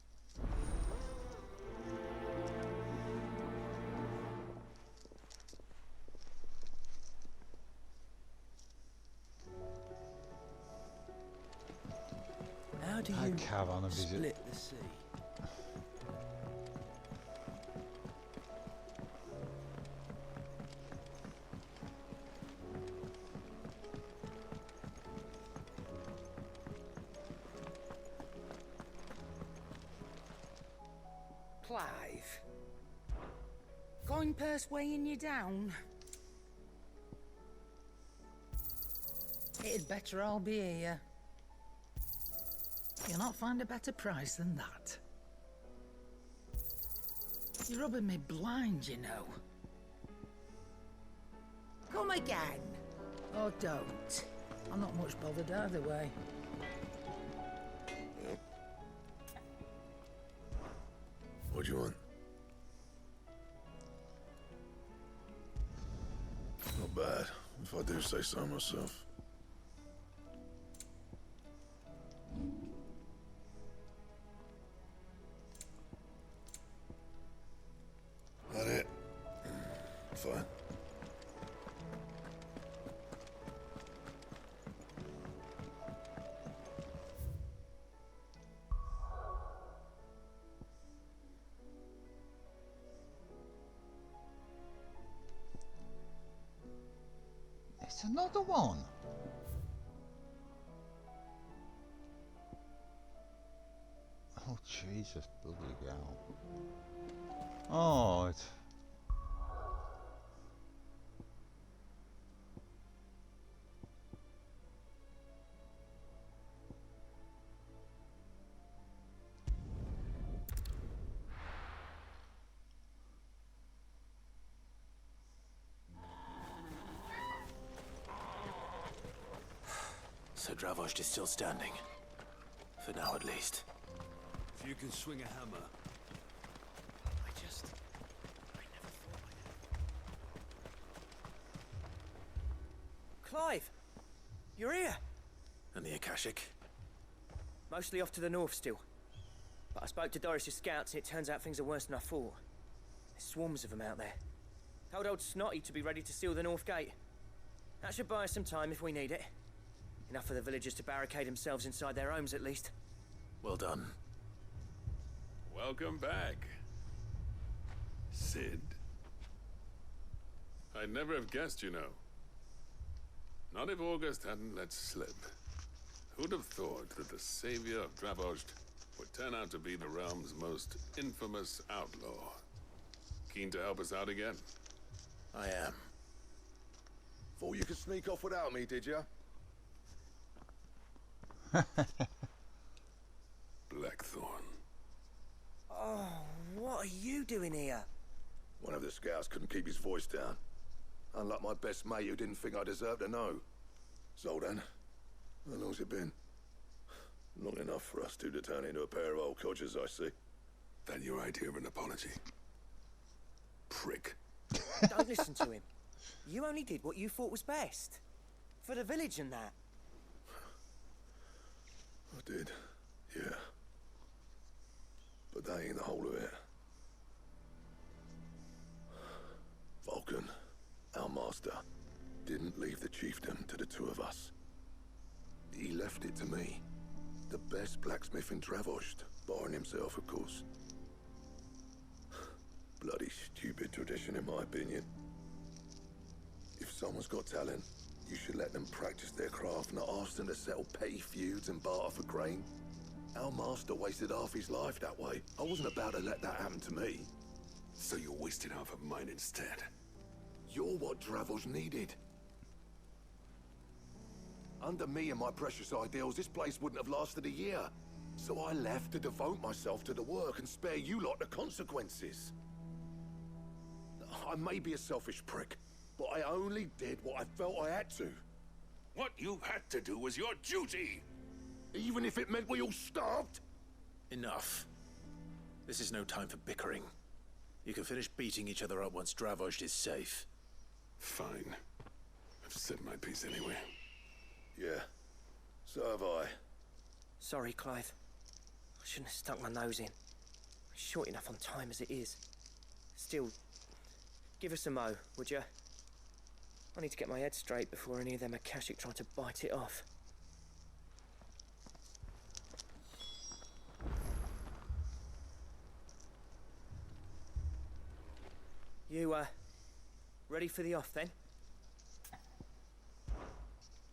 How do I'd you carry on a visit. split the sea? Clive. Coin purse weighing you down? It'd better all be here. You'll not find a better price than that. You're rubbing me blind, you know. Come again. Or don't. I'm not much bothered either way. What do you want? bad, if I do say so myself. That it? Fine. It's another one. Oh Jesus, bloody hell! Oh, it's... So Dravost is still standing. For now, at least. If you can swing a hammer. I never thought I'd... Clive! You're here! And the Akashic? Mostly off to the north still. But I spoke to Doris's scouts and it turns out things are worse than I thought. There's swarms of them out there. Told old Snotty to be ready to seal the north gate. That should buy us some time if we need it. Enough for the villagers to barricade themselves inside their homes at least. Well done. Welcome back, Sid. I'd never have guessed, you know. Not if August hadn't let slip. Who'd have thought that the savior of Dravost would turn out to be the realm's most infamous outlaw? Keen to help us out again? I am. Thought you could sneak off without me, did you? Blackthorn. Oh, what are you doing here? One of the scouts couldn't keep his voice down. Unlike my best mate who didn't think I deserved to know. Zoltan, how long's it been? Long enough for us two to turn into a pair of old codgers, I see. That your idea of an apology? Prick. Don't listen to him. You only did what you thought was best. For the village and that. I did, yeah. But that ain't the whole of it. Vulcan, our master, didn't leave the chiefdom to the two of us. He left it to me, the best blacksmith in Dravost, barring himself, of course. Bloody stupid tradition, in my opinion. If someone's got talent, you should let them practice their craft, not ask them to settle petty feuds and barter for grain. Our master wasted half his life that way. I wasn't about to let that happen to me. So you wasted half of mine instead. You're what Dravost needed. Under me and my precious ideals, this place wouldn't have lasted a year. So I left to devote myself to the work and spare you lot the consequences. I may be a selfish prick, but I only did what I felt I had to. What you had to do was your duty! Even if it meant we all starved? Enough. This is no time for bickering. You can finish beating each other up once Dravost is safe. Fine. I've said my piece anyway. Yeah, so have I. Sorry, Clive. I shouldn't have stuck my nose in. We're short enough on time as it is. Still, give us a mo, would you? I need to get my head straight before any of them Akashic try to bite it off. You, ready for the off, then?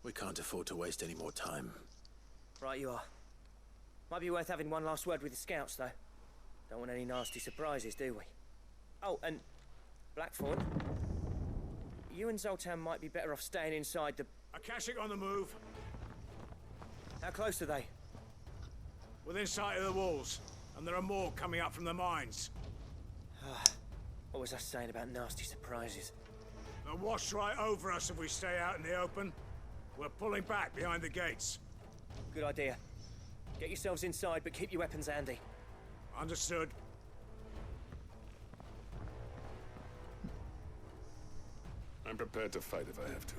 We can't afford to waste any more time. Right you are. Might be worth having one last word with the scouts, though. Don't want any nasty surprises, do we? Oh, and Blackthorn, you and Zoltan might be better off staying inside the... Akashic on the move. How close are they? Within sight of the walls, and there are more coming up from the mines. What was I saying about nasty surprises? They'll wash right over us if we stay out in the open. We're pulling back behind the gates. Good idea. Get yourselves inside, but keep your weapons handy. Understood. I'm prepared to fight if I have to.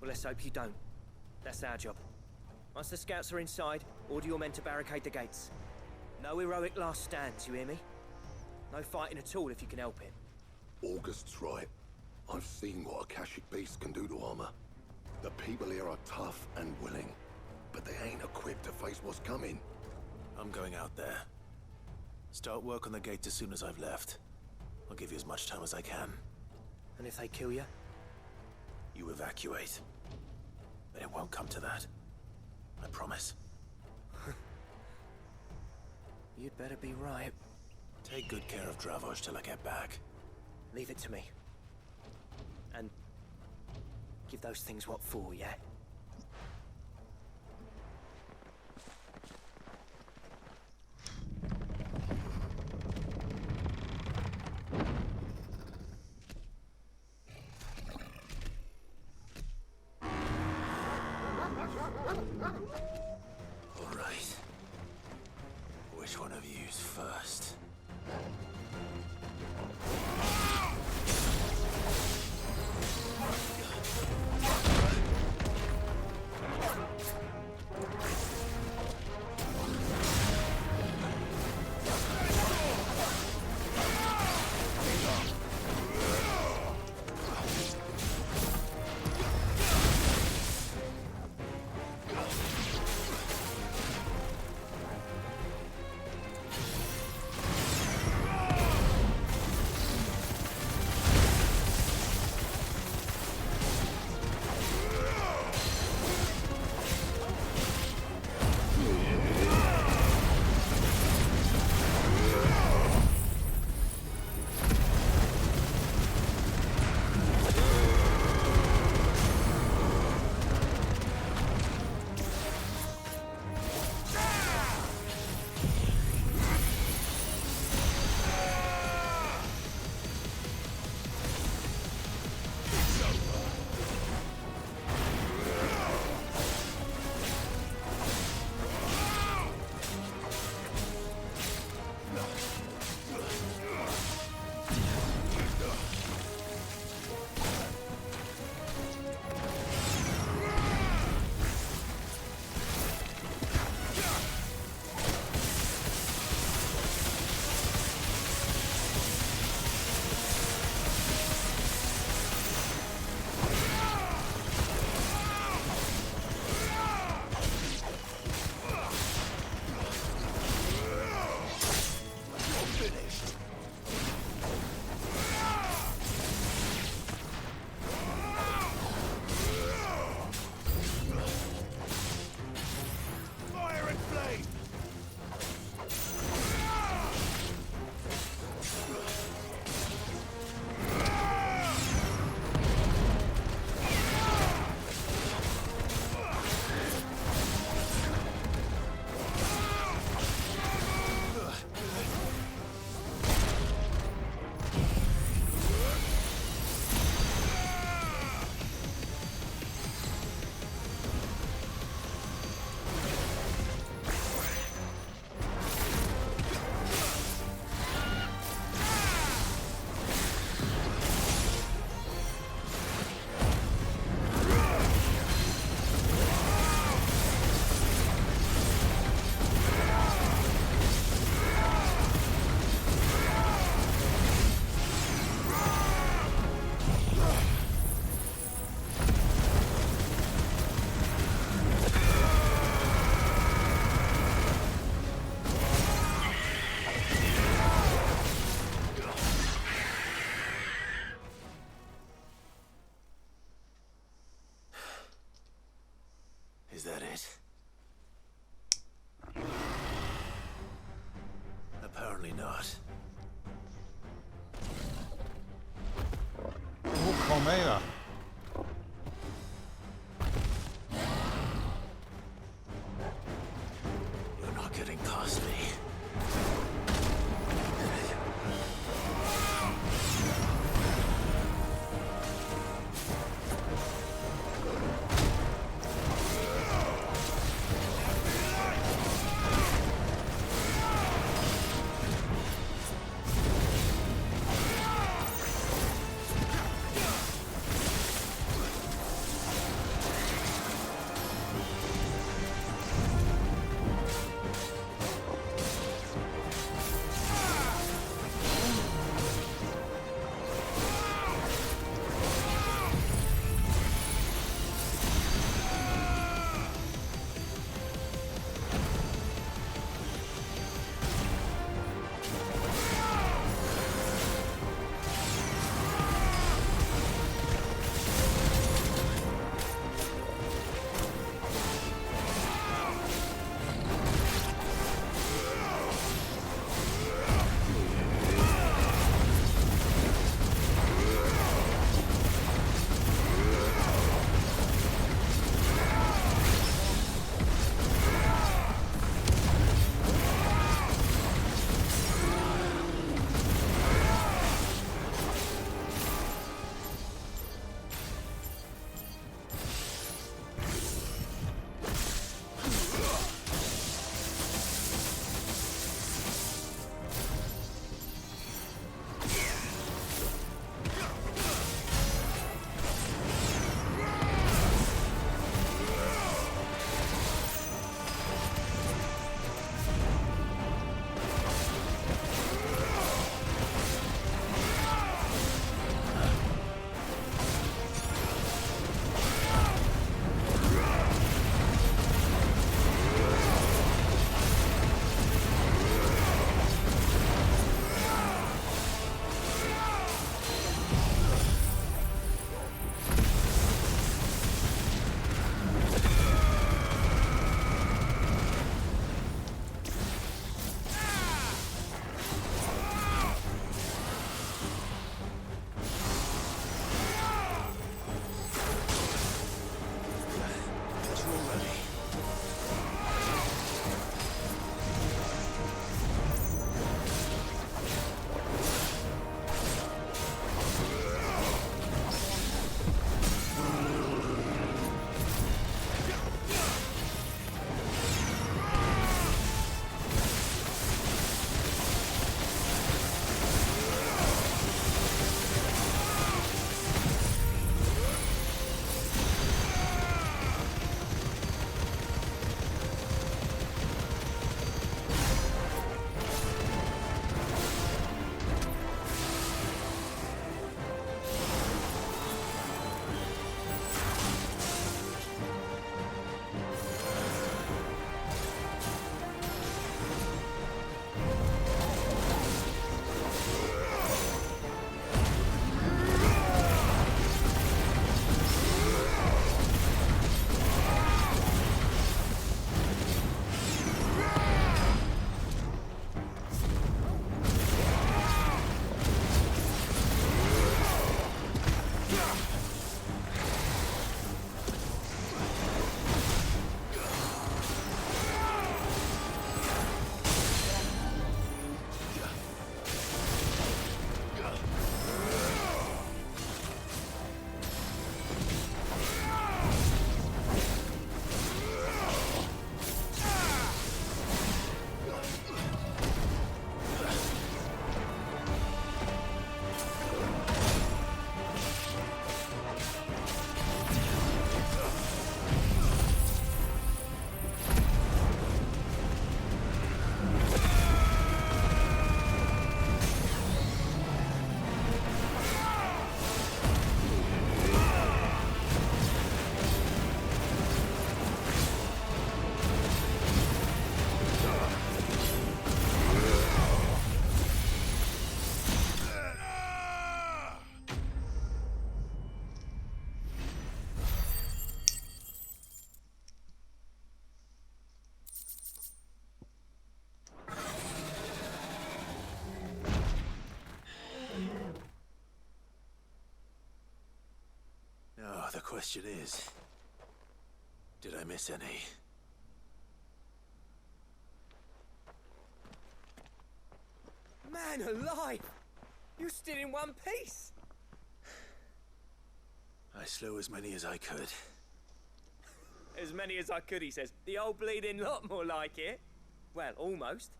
Well, let's hope you don't. That's our job. Once the scouts are inside, order your men to barricade the gates. No heroic last stands, you hear me? No fighting at all if you can help it. August's right. I've seen what Akashic beasts can do to armor. The people here are tough and willing, but they ain't equipped to face what's coming. I'm going out there. Start work on the gate as soon as I've left. I'll give you as much time as I can. And if they kill you? You evacuate. But it won't come to that. I promise. You'd better be right. Take good care of Dravoj till I get back. Leave it to me. And give those things what for, yeah? All right. Which one of you's first? Is that it? Apparently not. Oh, kom here. You're not getting past me. question is, did I miss any? Man alive! You're still in one piece! I slew as many as I could. As many as I could, he says. The old bleeding lot, more like it. Well, almost.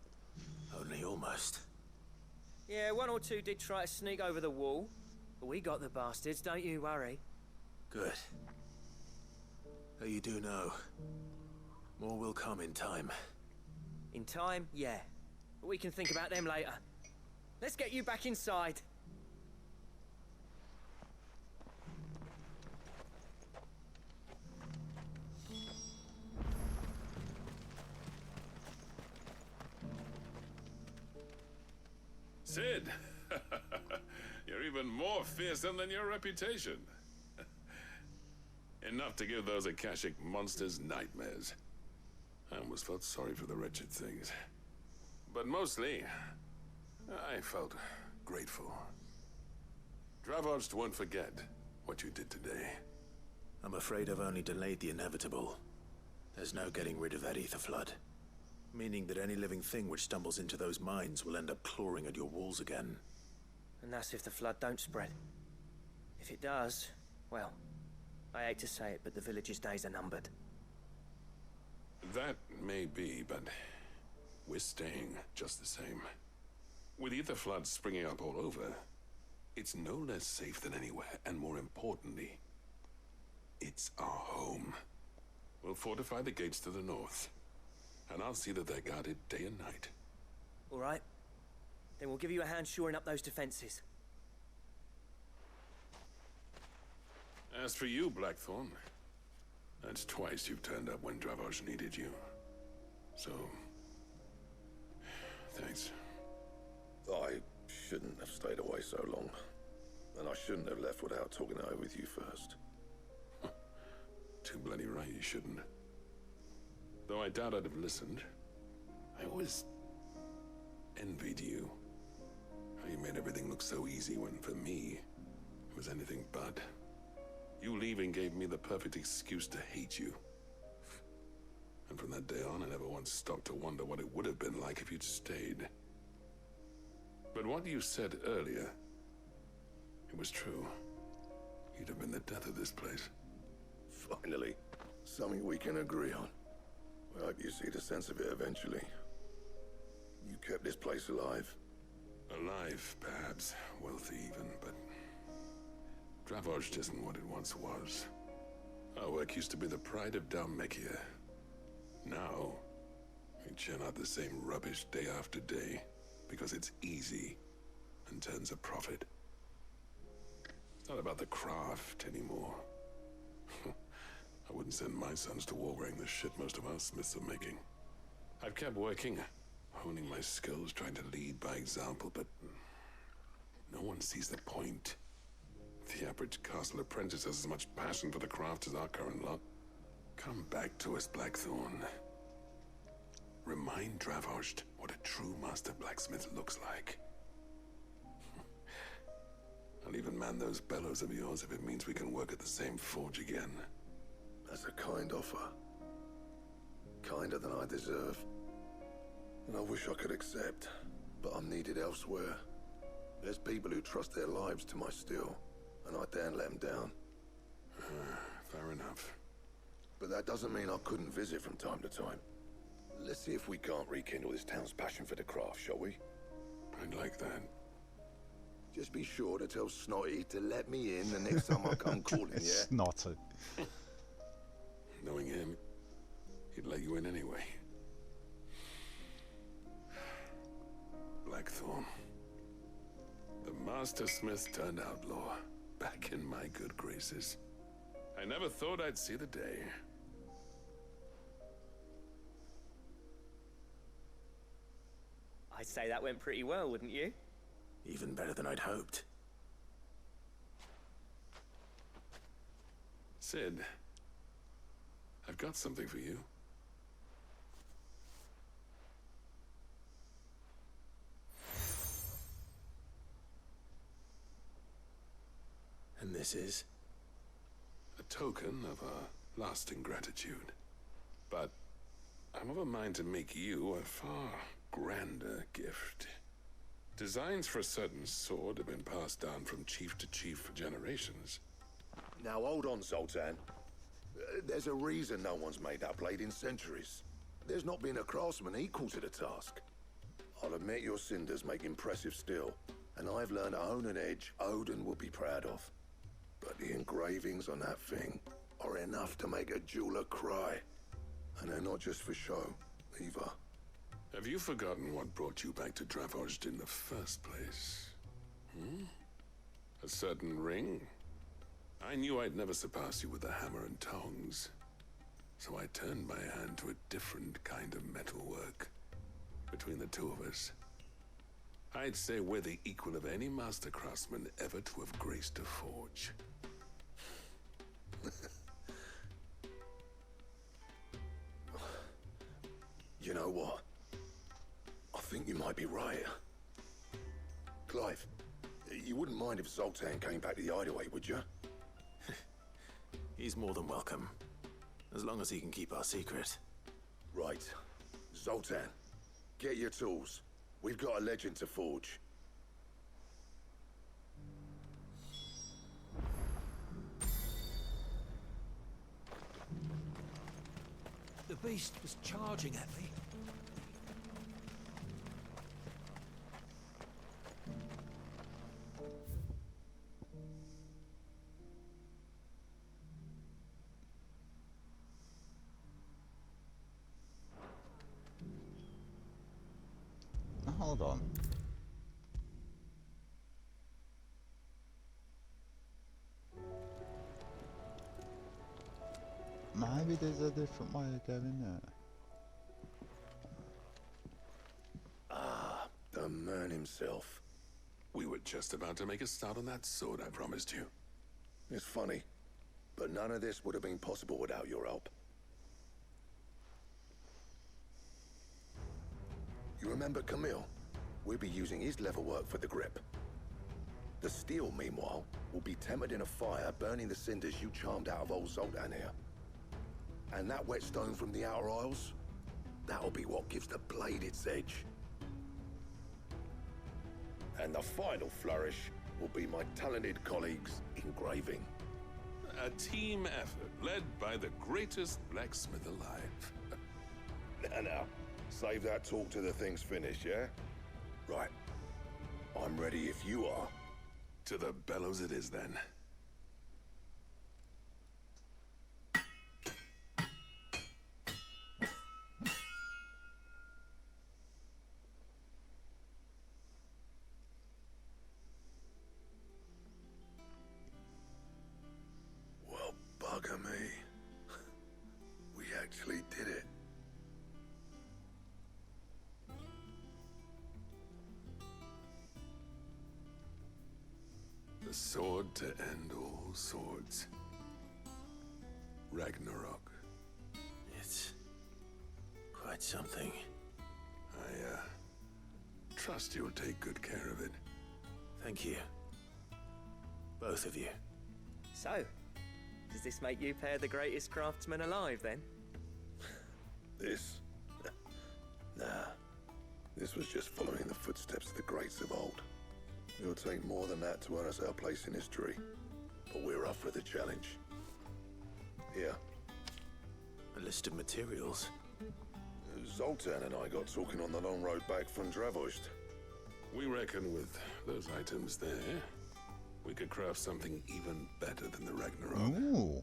Only almost. Yeah, one or two did try to sneak over the wall. But we got the bastards, don't you worry. Good. Though you do know, more will come in time. In time, yeah. But we can think about them later. Let's get you back inside. Sid! You're even more fearsome than your reputation. Enough to give those Akashic monsters nightmares. I almost felt sorry for the wretched things. But mostly, I felt grateful. Dravoged won't forget what you did today. I'm afraid I've only delayed the inevitable. There's no getting rid of that ether flood. Meaning that any living thing which stumbles into those mines will end up clawing at your walls again. And that's if the flood don't spread. If it does, well, I hate to say it, but the village's days are numbered. That may be, but we're staying just the same. With ether floods springing up all over, it's no less safe than anywhere, and more importantly, it's our home. We'll fortify the gates to the north, and I'll see that they're guarded day and night. All right. Then we'll give you a hand shoring up those defenses. As for you, Blackthorn, that's twice you've turned up when Dravos needed you. So, thanks. I shouldn't have stayed away so long. And I shouldn't have left without talking it over with you first. Too bloody right you shouldn't. Though I doubt I'd have listened. I always envied you. How you made everything look so easy when, for me, it was anything but. You leaving gave me the perfect excuse to hate you. And from that day on, I never once stopped to wonder what it would have been like if you'd stayed. But what you said earlier, it was true. You'd have been the death of this place. Finally, something we can agree on. I hope you see the sense of it eventually. You kept this place alive. Alive, perhaps. Wealthy even, but Dravoged isn't what it once was. Our work used to be the pride of Dalmekia. Now, we churn out the same rubbish day after day because it's easy and turns a profit. It's not about the craft anymore. I wouldn't send my sons to war wearing the shit most of our smiths are making. I've kept working, honing my skills, trying to lead by example, but no one sees the point. The average castle apprentice has as much passion for the craft as our current lot. Come back to us, Blackthorn. Remind Dravoged what a true master blacksmith looks like. I'll even man those bellows of yours if it means we can work at the same forge again. That's a kind offer. Kinder than I deserve. And I wish I could accept, but I'm needed elsewhere. There's people who trust their lives to my steel, and I daren't let them down. Fair enough. But that doesn't mean I couldn't visit from time to time. Let's see if we can't rekindle this town's passion for the craft, shall we? I'd like that. Just be sure to tell Snotty to let me in the next time I come calling, yeah? Snotty. Knowing him, he'd let you in anyway. Blackthorn. The Master Smith turned outlaw, back in my good graces. I never thought I'd see the day. I'd say that went pretty well, wouldn't you? Even better than I'd hoped. Sid, I've got something for you. And this is? A token of our lasting gratitude. But I'm of a mind to make you a far grander gift. Designs for a certain sword have been passed down from chief to chief for generations. Now hold on, Zoltan. There's a reason no one's made that blade in centuries. There's not been a craftsman equal to the task. I'll admit your cinders make impressive steel, and I've learned to own an edge Odin will be proud of. But the engravings on that thing are enough to make a jeweler cry. And they're not just for show, either. Have you forgotten what brought you back to Dravozd in the first place? A certain ring? I knew I'd never surpass you with the hammer and tongs. So I turned my hand to a different kind of metalwork. Between the two of us, I'd say we're the equal of any master craftsman ever to have graced a forge. You know what? I think you might be right. Clive, you wouldn't mind if Zoltan came back to the Hideaway, would you? He's more than welcome. As long as he can keep our secret. Right. Zoltan, get your tools. We've got a legend to forge. The beast was charging at me. Hold on. Maybe there's a different way of going there. Ah, the man himself. We were just about to make a start on that sword I promised you. It's funny, but none of this would have been possible without your help. You remember Camille? We'll be using his leatherwork for the grip. The steel, meanwhile, will be tempered in a fire, burning the cinders you charmed out of old Zoltan here. And that whetstone from the Outer Isles, that'll be what gives the blade its edge. And the final flourish will be my talented colleagues' engraving. A team effort led by the greatest blacksmith alive. Now, save that talk till the thing's finished, yeah? Right. I'm ready if you are. To the bellows it is then. Well, bugger me. We actually did it. The sword to end all swords. Ragnarok. It's quite something. I trust you'll take good care of it. Thank you. Both of you. So, does this make you pair the greatest craftsmen alive, then? This? Nah. This was just following the footsteps of the greats of old. It'll take more than that to earn us our place in history. But we're up for the challenge. Here. A list of materials. Zoltan and I got talking on the long road back from Dravozd. We reckon with those items there, we could craft something even better than the Ragnarok. Ooh.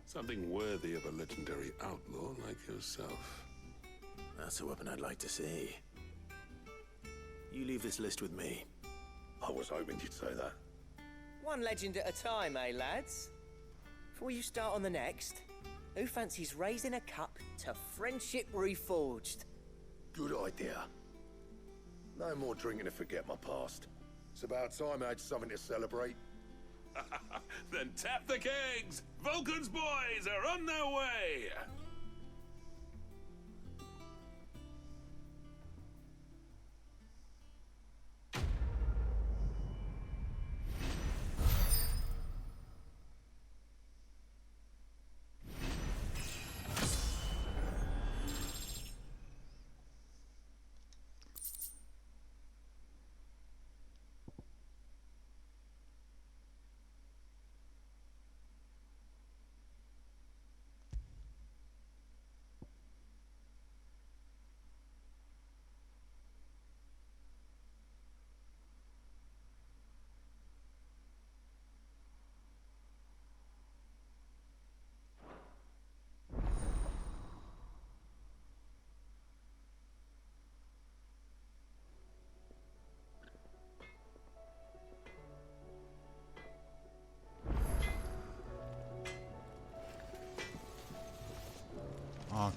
Something worthy of a legendary outlaw like yourself. That's a weapon I'd like to see. You leave this list with me. I was hoping you'd say that. One legend at a time, eh, lads? Before you start on the next, who fancies raising a cup to friendship reforged? Good idea. No more drinking to forget my past. It's about time I had something to celebrate. Then tap the kegs! Vulcan's boys are on their way!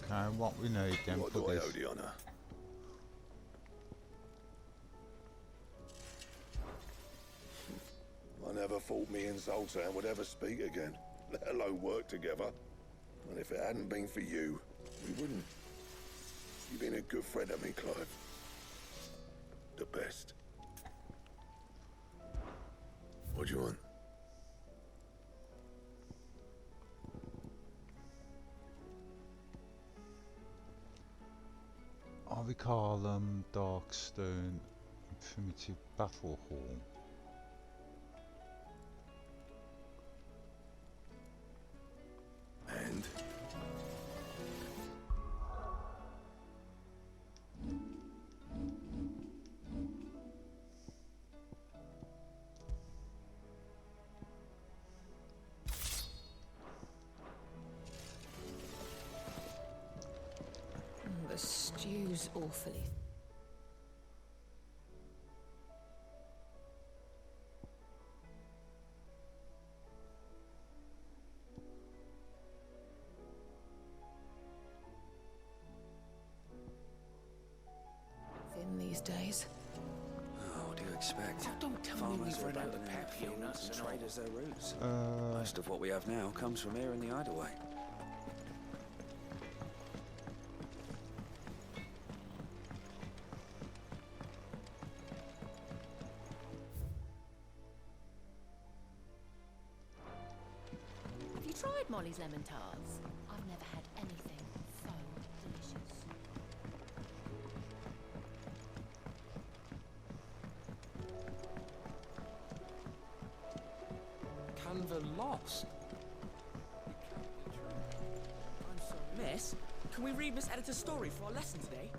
Okay, what we need then What for do I this? owe the honour? I never thought me and Zoltan would ever speak again, let alone work together. And if it hadn't been for you, we wouldn't. You've been a good friend of me, Clive. The best. What do you want? I recall Darkstone Primitive Battle Hall. And? The stew's awfully. Thin these days. Oh, what do you expect? Oh, don't tell me Farmers we've are run out of abandoning their pepper and fields nuts and and all. traders their roots. Most of what we have now comes from here in the Hideaway. Have you tried Molly's lemon tarts? I've never had anything so delicious. Canva lost. I'm sorry. Miss, can we read Miss Editor's story for our lesson today?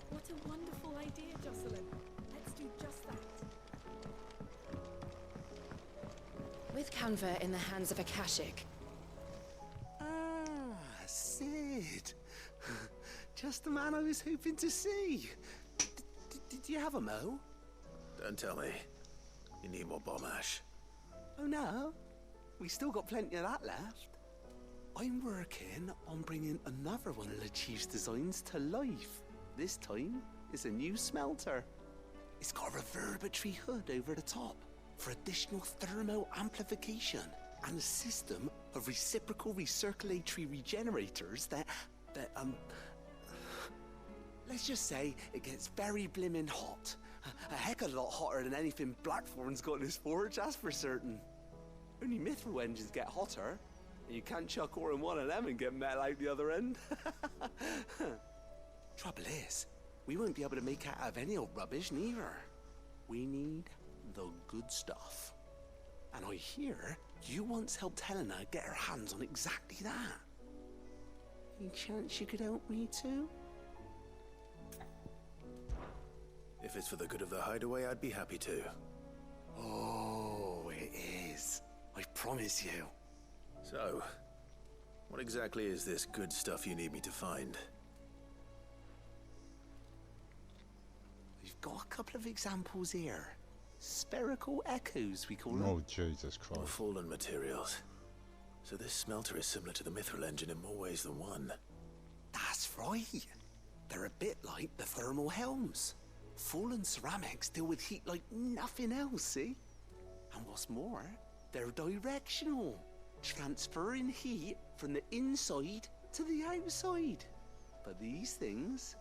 What a wonderful idea, Jocelyn. Let's do just that. With Canva in the hands of Akashic. Ah, Sid. Just the man I was hoping to see. Did you have a mo? Don't tell me. You need more bomb ash. Oh no, we still got plenty of that left. I'm working on bringing another one of the Chief's designs to life. This time, it's a new smelter. It's got a reverberatory hood over the top for additional thermo amplification and a system of reciprocal recirculatory regenerators that let's just say it gets very blimmin' hot. A heck of a lot hotter than anything Blackthorn's got in his forge, that's for certain. Only mithril engines get hotter, and you can't chuck ore in one of them and get metal out the other end. Trouble is, we won't be able to make out of any old rubbish neither. We need the good stuff. And I hear you once helped Helena get her hands on exactly that. Any chance you could help me too? If it's for the good of the Hideaway, I'd be happy to. Oh, it is. I promise you. So, what exactly is this good stuff you need me to find? We've got a couple of examples here. Spherical echoes, we call them. Oh, Jesus More Christ. fallen materials. So this smelter is similar to the mithril engine in more ways than one. That's right. They're a bit like the thermal helms. Fallen ceramics deal with heat like nothing else, see? And what's more, they're directional, transferring heat from the inside to the outside. But these things,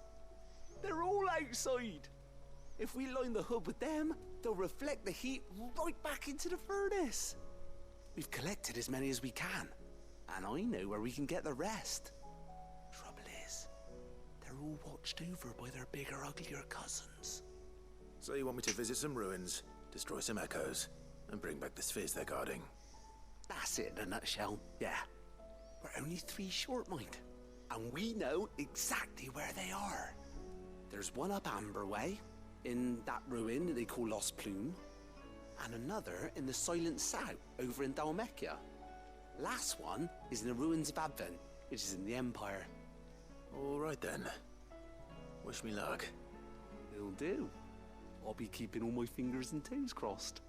they're all outside. If we line the hood with them, they'll reflect the heat right back into the furnace. We've collected as many as we can, and I know where we can get the rest. Trouble is, they're all watched over by their bigger, uglier cousins. So you want me to visit some ruins, destroy some echoes, and bring back the spheres they're guarding? That's it in a nutshell, yeah. We're only 3 short, mind, and we know exactly where they are. There's one up Amber Way, in that ruin that they call Lost Plume, and another in the Silent South, over in Dalmekia. Last one is in the ruins of Advent, which is in the Empire. All right then. Wish me luck. Will do. I'll be keeping all my fingers and toes crossed.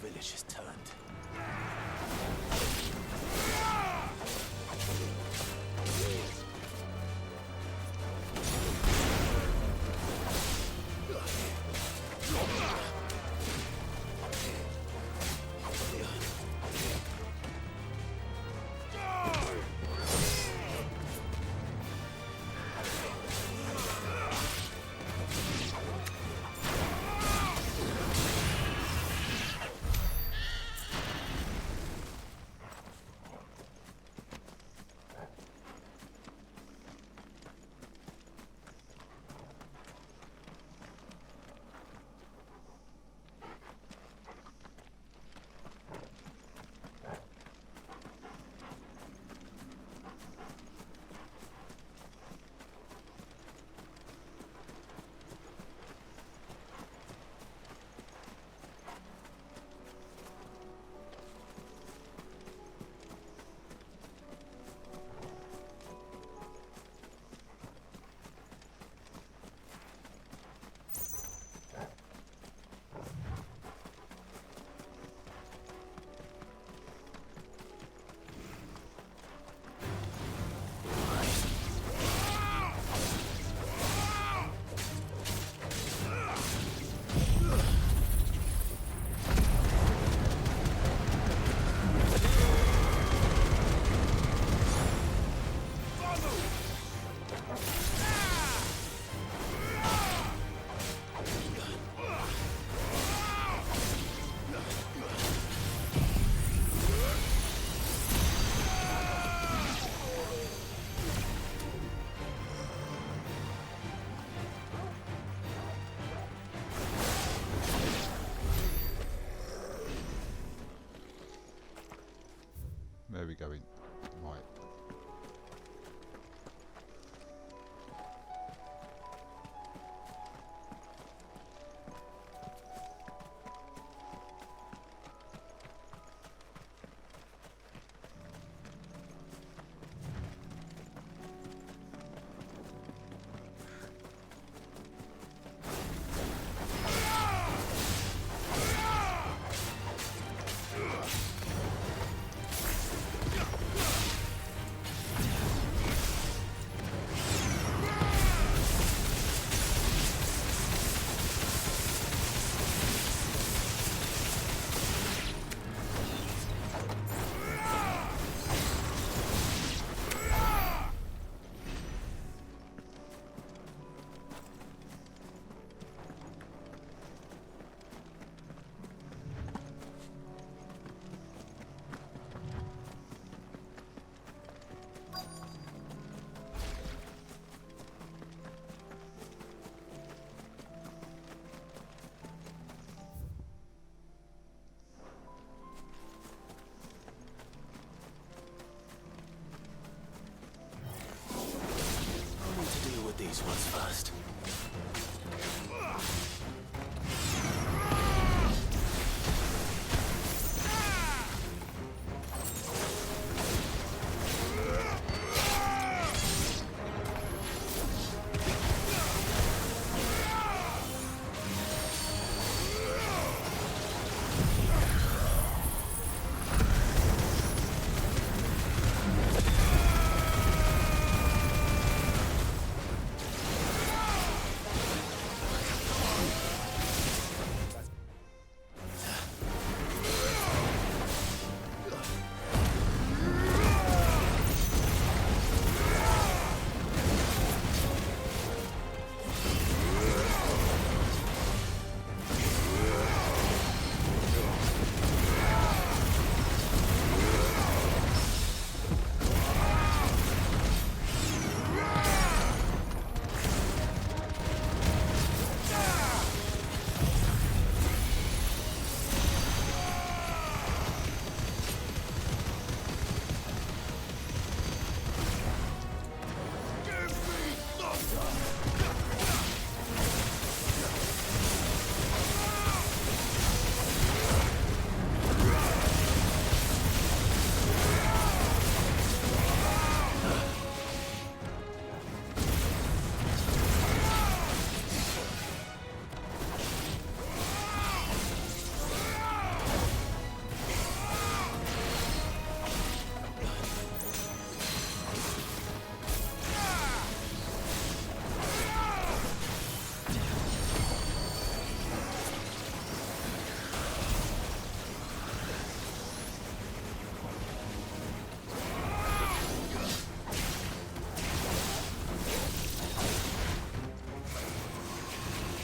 village has turned.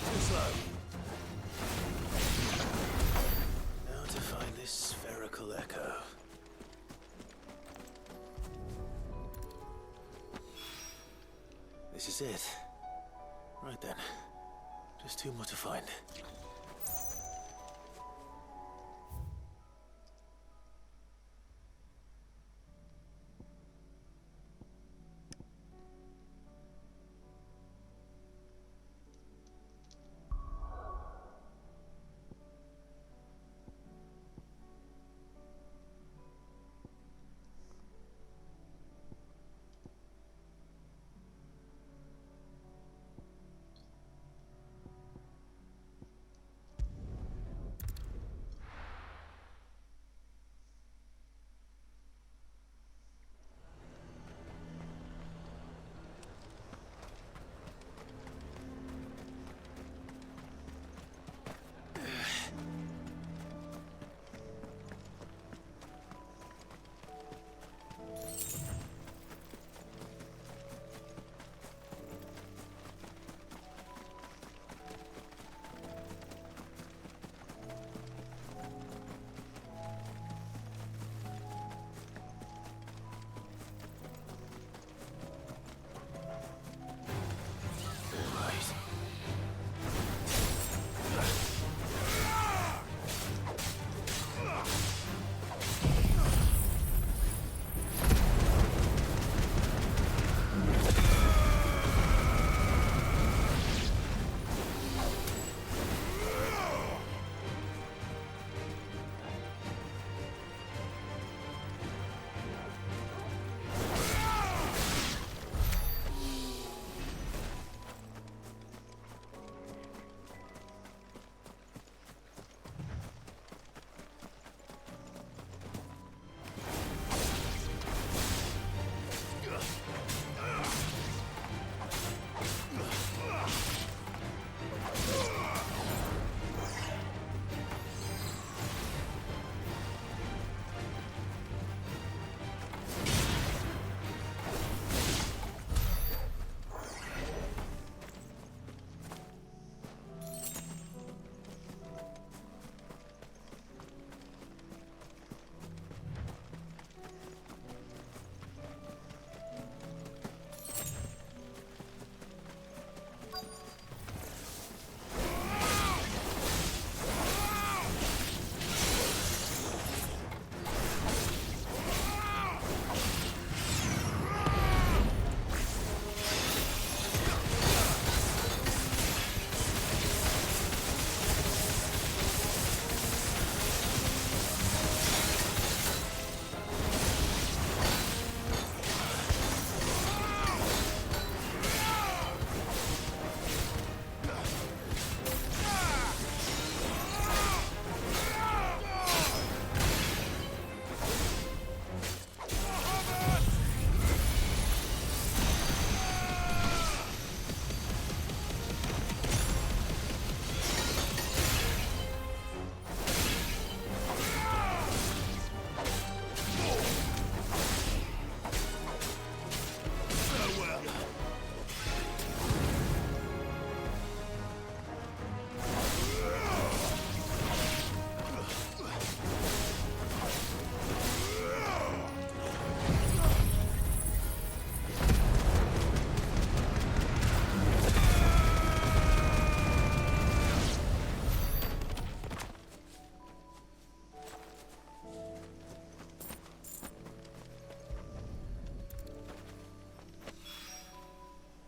Too slow. Now to find this spherical echo. This is it. Right then. Just two more to find.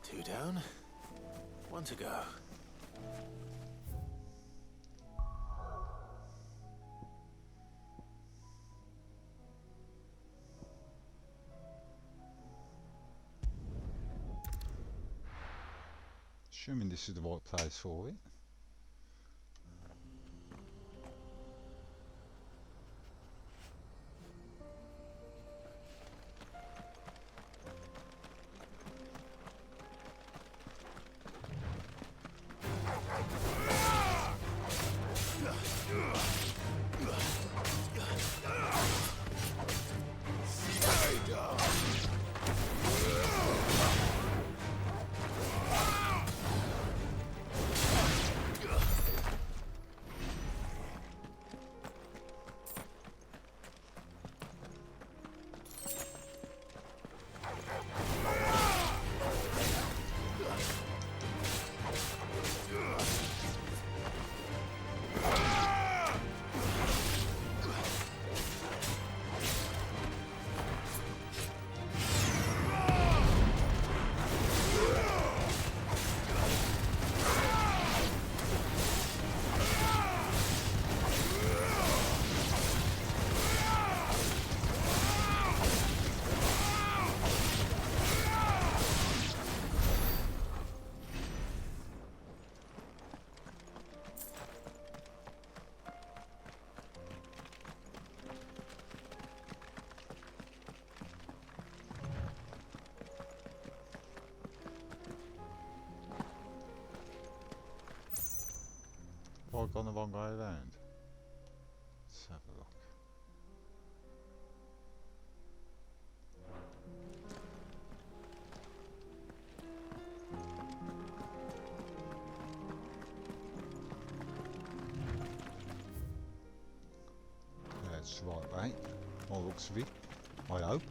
Two down, one to go. Assuming this is the right place for it. Have I gone the wrong way around? Let's have a look. That's the right way. All looks of it. I hope.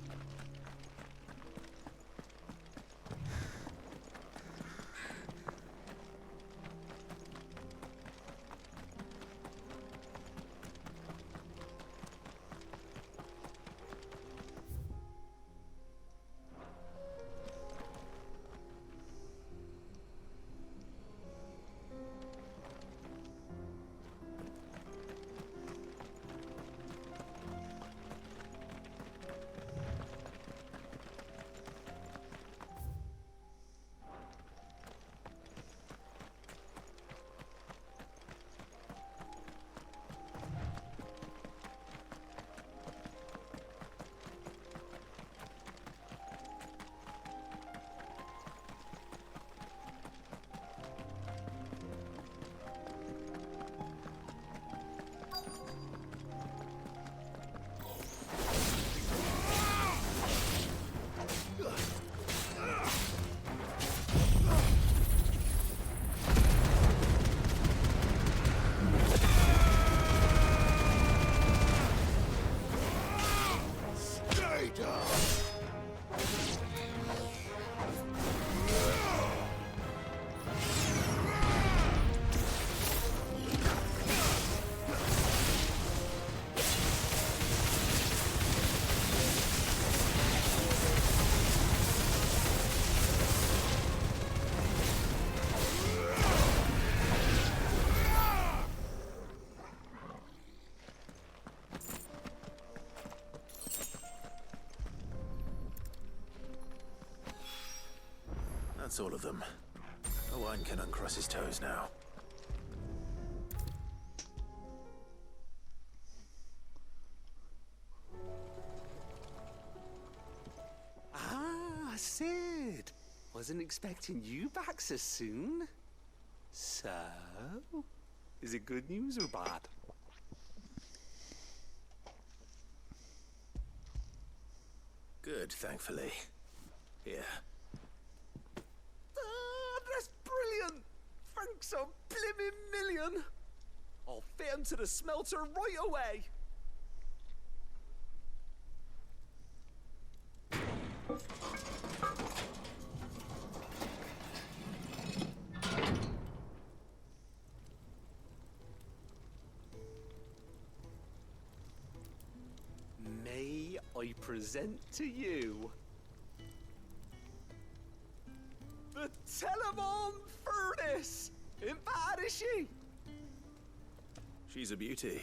That's all of them. Owain can uncross his toes now. Ah, Sid! Wasn't expecting you back so soon. So, is it good news or bad? Good, thankfully. Here. That's brilliant! Thanks a blimmin' million! I'll fit 'em to the smelter right away! May I present to you the Telemon Furnace! Ain't bad, is she? She's a beauty.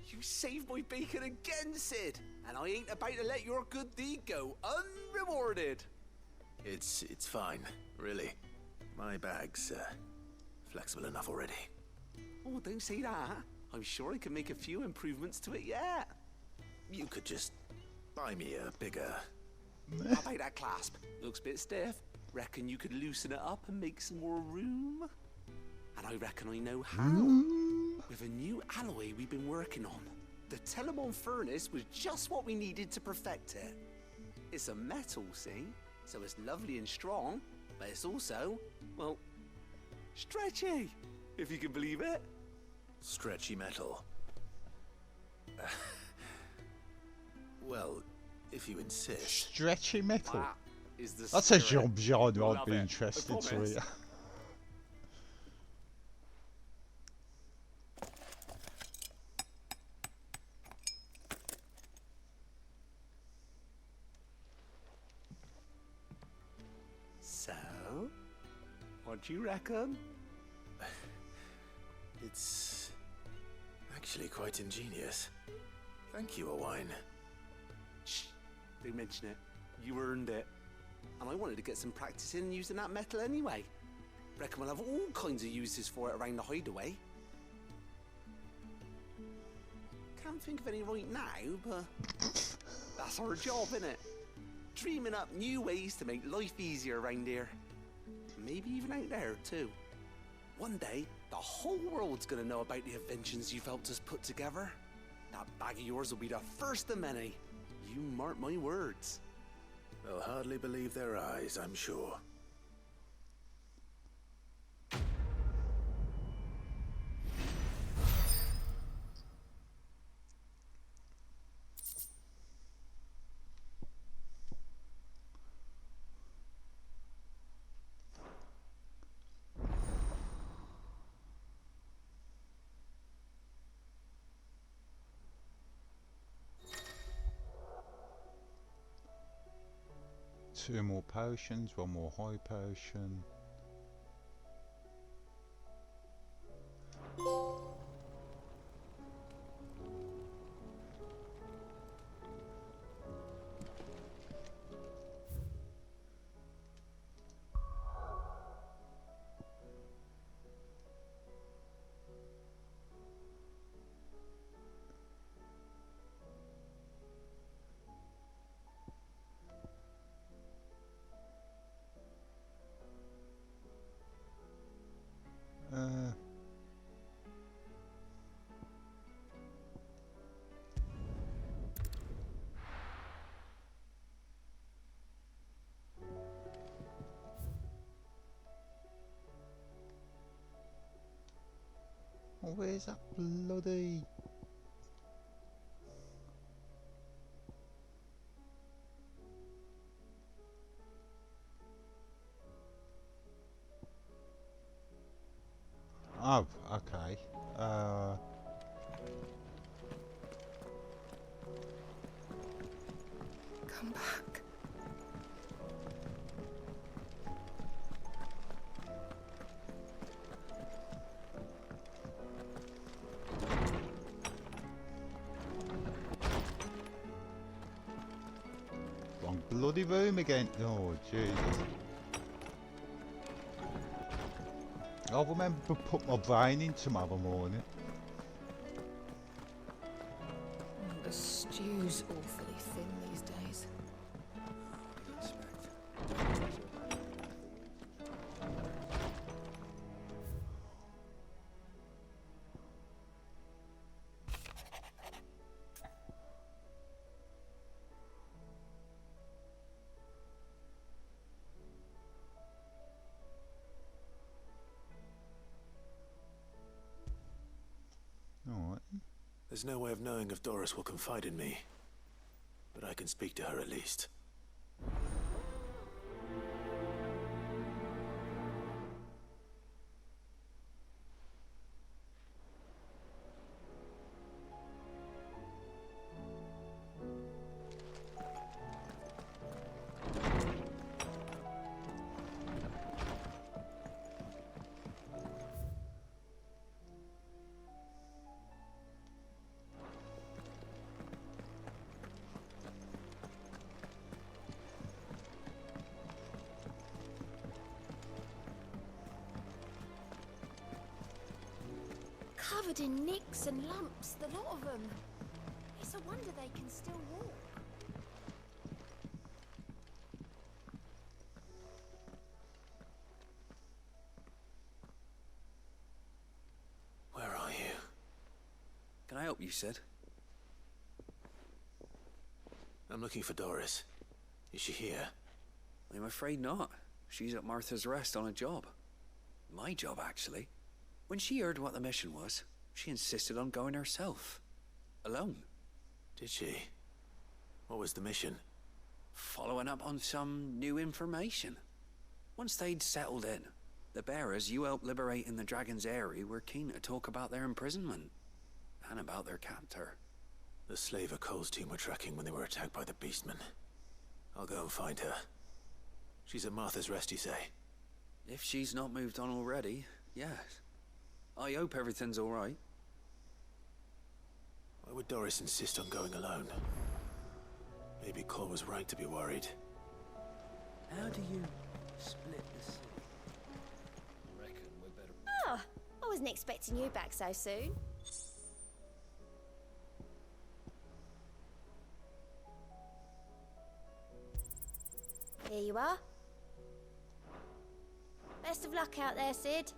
You saved my bacon again, Sid, and I ain't about to let your good deed go unrewarded. It's fine, really. My bag's flexible enough already. Oh, don't say that. I'm sure I can make a few improvements to it yet. You could just buy me a bigger... How about that clasp? Looks a bit stiff. Reckon you could loosen it up and make some more room? And I reckon I know how. With a new alloy we've been working on. The Telemon Furnace was just what we needed to perfect it. It's a metal, see? So it's lovely and strong, but it's also, well, stretchy, if you can believe it. Stretchy metal. Well, if you insist. Stretchy metal? That is the That's a spirit. genre You'll I'd be love it, interested I to promise. hear. So, what do you reckon? It's actually quite ingenious. Thank you, Owain. Shh, don't mention it. You earned it. And I wanted to get some practice in using that metal anyway. Reckon we'll have all kinds of uses for it around the hideaway. Can't think of any right now, but that's our job, innit? Dreaming up new ways to make life easier around here. Maybe even out there, too. One day, the whole world's gonna know about the inventions you've helped us put together. That bag of yours will be the first of many. You mark my words. They'll hardly believe their eyes, I'm sure. Two more potions, one more high potion. Oh, where's that bloody... Oh, okay. Come back. Wrong bloody room again. Oh, Jesus. I'll remember to put my brain in tomorrow morning. The stew's awfully thin these days. Alright. There's no way of knowing if Doris will confide in me, but I can speak to her at least. Covered in nicks and lumps, the lot of them. It's a wonder they can still walk. Where are you? Can I help you, Sid? I'm looking for Doris. Is she here? I'm afraid not. She's at Martha's Rest on a job. My job, actually. When she heard what the mission was, she insisted on going herself. Alone. Did she? What was the mission? Following up on some new information. Once they'd settled in, the bearers you helped liberate in the Dragon's Eyrie were keen to talk about their imprisonment. And about their captor. The slaver Cole's team were tracking when they were attacked by the Beastmen. I'll go and find her. She's at Martha's Rest, you say? If she's not moved on already, yes. I hope everything's all right. Why would Doris insist on going alone? Maybe Cole was right to be worried. How do you split the city? Reckon we're better. Oh, I wasn't expecting you back so soon. Here you are. Best of luck out there, Sid.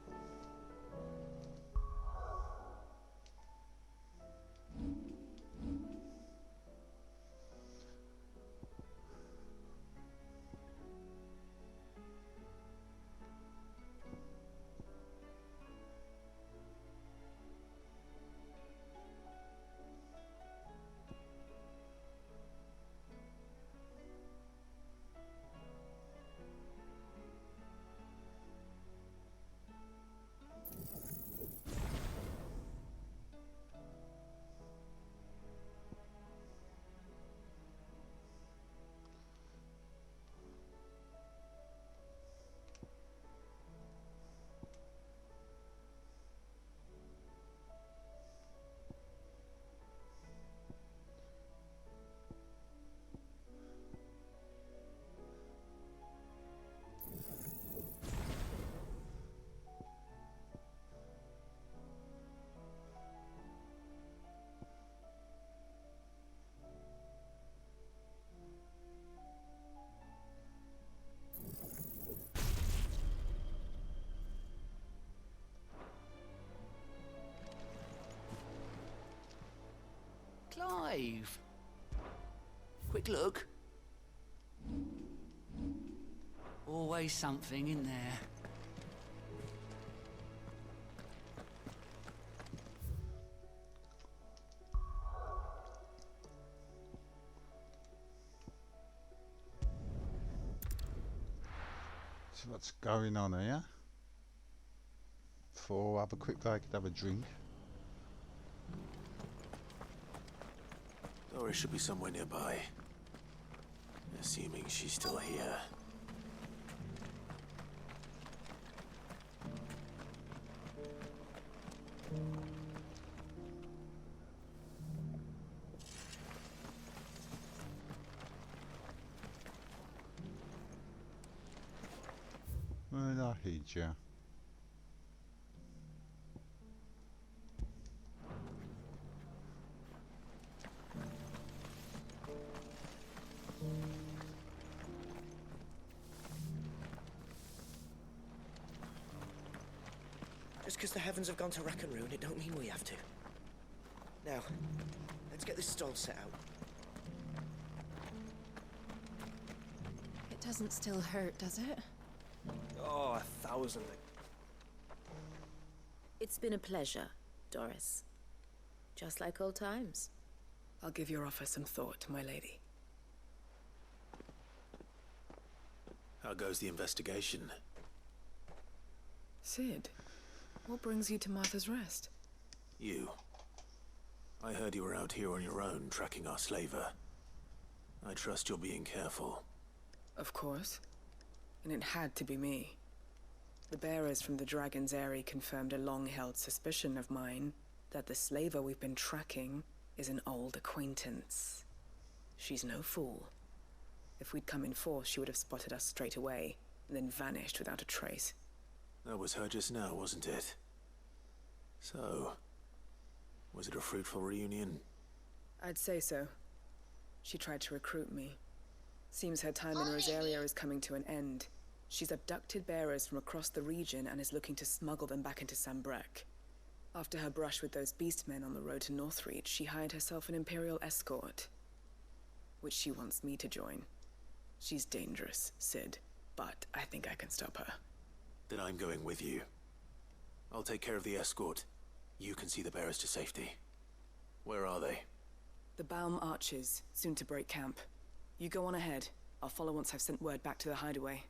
cave. Quick look. Always something in there. So what's going on here? Before I have a quick break and have a drink. Doris should be somewhere nearby. Assuming she's still here. Well, I heed you. Just because the heavens have gone to rack and ruin, it don't mean we have to. Now, let's get this stall set out. It doesn't still hurt, does it? Oh, 1,000. It's been a pleasure, Doris. Just like old times. I'll give your offer some thought, my lady. How goes the investigation? Sid, what brings you to Martha's Rest? You. I heard you were out here on your own, tracking our slaver. I trust you're being careful. Of course. And it had to be me. The bearers from the Dragon's Eyrie confirmed a long-held suspicion of mine that the slaver we've been tracking is an old acquaintance. She's no fool. If we'd come in force, she would have spotted us straight away, and then vanished without a trace. That was her just now, wasn't it? So, was it a fruitful reunion? I'd say so. She tried to recruit me. Seems her time in Rosaria is coming to an end. She's abducted bearers from across the region and is looking to smuggle them back into Sambrec. After her brush with those beastmen on the road to Northreach, she hired herself an Imperial escort, which she wants me to join. She's dangerous, Sid, but I think I can stop her. Then I'm going with you. I'll take care of the escort. You can see the bearers to safety. Where are they? The Baum Archers, soon to break camp. You go on ahead. I'll follow once I've sent word back to the hideaway.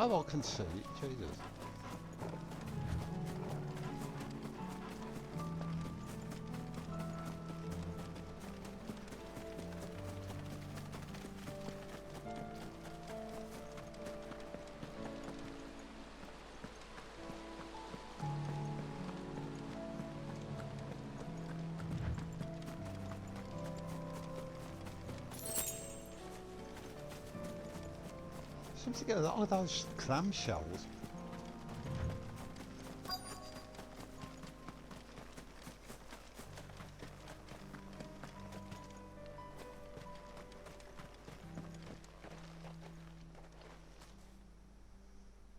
Oh, I can see it, Jesus. Seems to get a lot of those clamshells.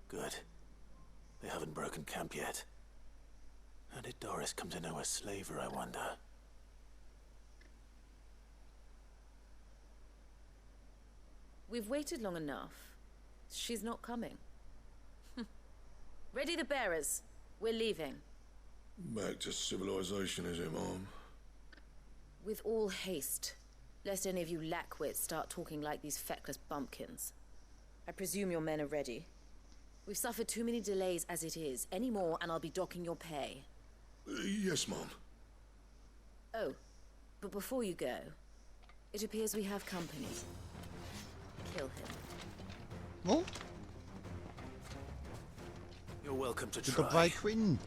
Good. They haven't broken camp yet. How did Doris come to know a slaver, I wonder? We've waited long enough. She's not coming. Ready the bearers. We're leaving. Back to civilization, is it, Mom? With all haste, lest any of you lackwits start talking like these feckless bumpkins. I presume your men are ready. We've suffered too many delays as it is. Any more and I'll be docking your pay. Yes, Mom. Oh, but before you go, it appears we have company. Kill him. What? You're welcome to With try. the break wind.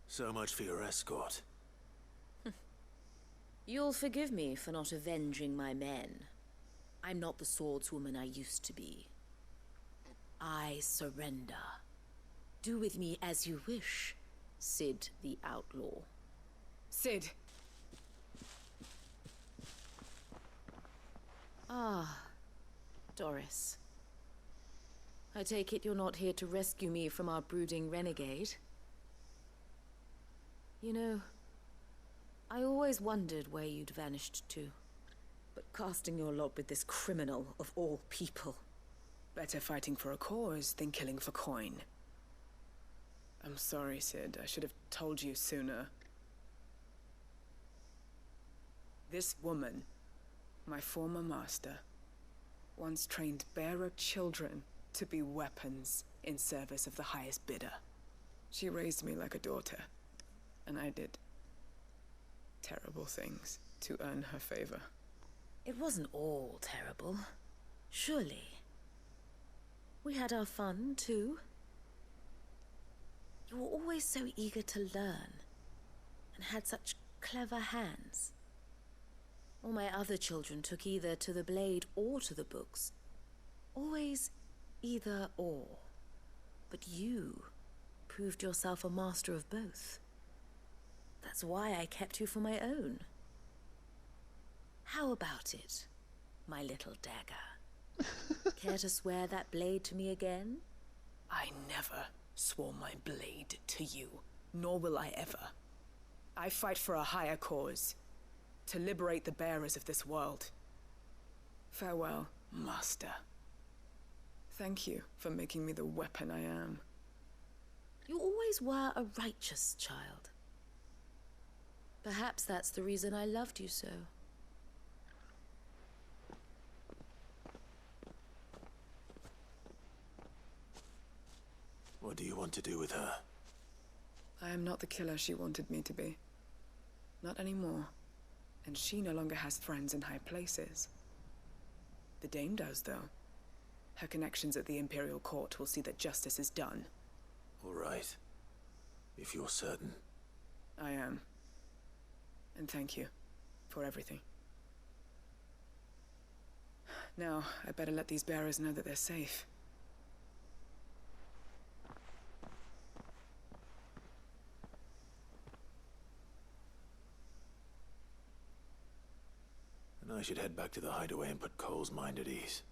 So much for your escort. You'll forgive me for not avenging my men. I'm not the swordswoman I used to be. I surrender. Do with me as you wish, Sid the Outlaw. Sid! Ah, Doris. I take it you're not here to rescue me from our brooding renegade? You know, I always wondered where you'd vanished to. But casting your lot with this criminal of all people. Better fighting for a cause than killing for coin. I'm sorry, Sid. I should have told you sooner. This woman, my former master, once trained bearer children to be weapons in service of the highest bidder. She raised me like a daughter, and I did terrible things to earn her favor. It wasn't all terrible, surely. We had our fun, too. You were always so eager to learn, and had such clever hands. All my other children took either to the blade or to the books. Always either or. But you proved yourself a master of both. That's why I kept you for my own. How about it, my little dagger? Care to swear that blade to me again? I never swore my blade to you, nor will I ever. I fight for a higher cause, to liberate the bearers of this world. Farewell, Master. Thank you for making me the weapon I am. You always were a righteous child. Perhaps that's the reason I loved you so. What do you want to do with her? I am not the killer she wanted me to be. Not anymore. And she no longer has friends in high places. The Dame does, though. Her connections at the Imperial Court will see that justice is done. All right. If you're certain. I am. And thank you for everything. Now, I better let these bearers know that they're safe. And I should head back to the hideaway and put Cole's mind at ease.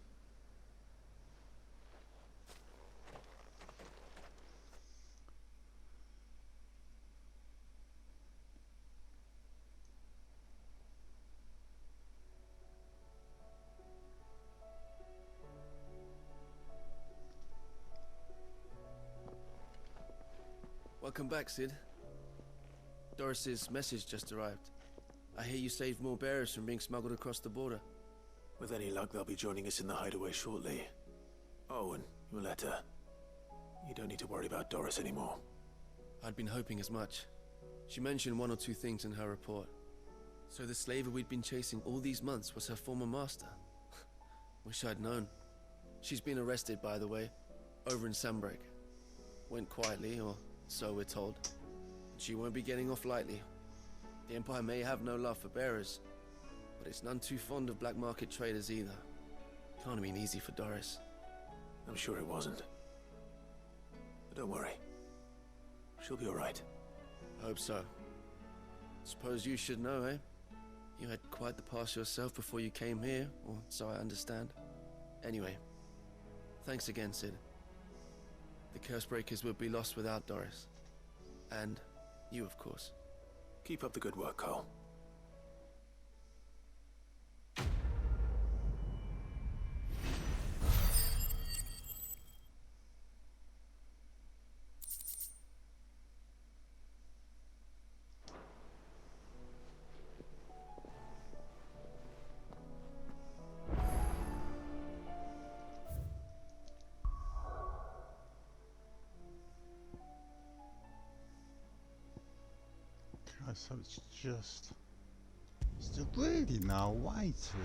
Welcome back, Sid. Doris's message just arrived. I hear you saved more bearers from being smuggled across the border. With any luck, they'll be joining us in the hideaway shortly. Oh, and your letter. You don't need to worry about Doris anymore. I'd been hoping as much. She mentioned one or two things in her report. So the slaver we'd been chasing all these months was her former master. Wish I'd known. She's been arrested, by the way, over in Sandbreak. Went quietly, or so we're told. She won't be getting off lightly. The Empire may have no love for bearers, but it's none too fond of black market traders either. Can't have been easy for Doris. I'm sure it wasn't. But don't worry. She'll be all right. Hope so. Suppose you should know, eh? You had quite the past yourself before you came here, or so I understand. Anyway, thanks again, Sid. The Cursebreakers would be lost without Doris. And you, of course. Keep up the good work, Cole. So it's just really no way to.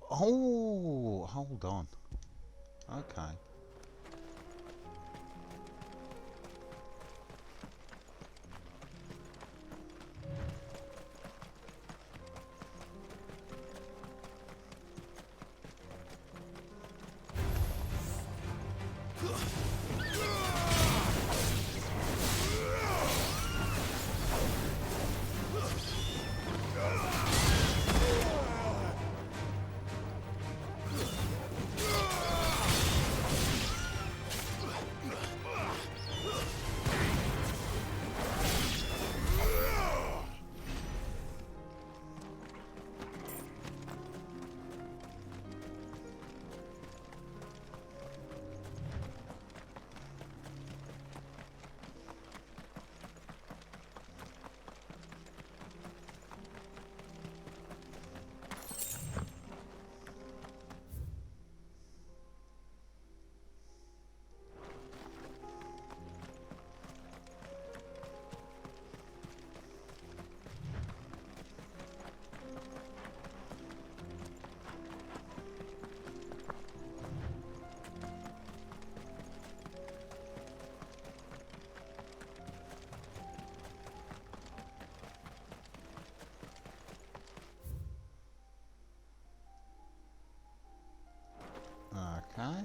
Oh, hold on. Okay. Okay.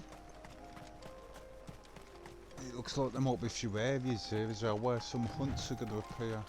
It looks like there might be a few areas here as well where some hunts are going to appear.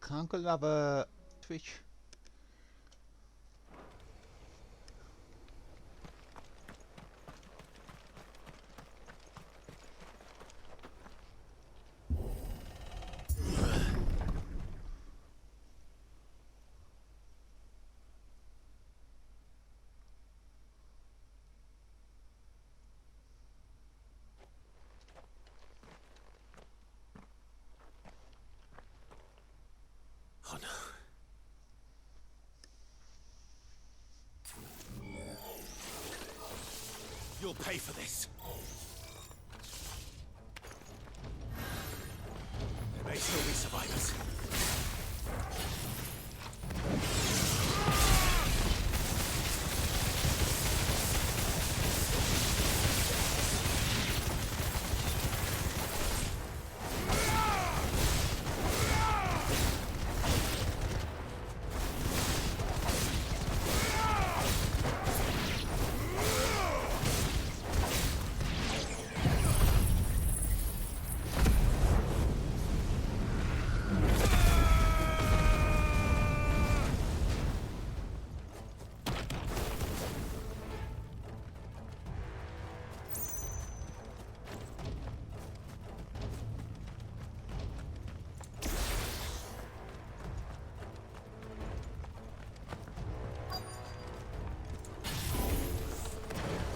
can't go have a Twitch. Oh no. You'll pay for this. There may still be survivors.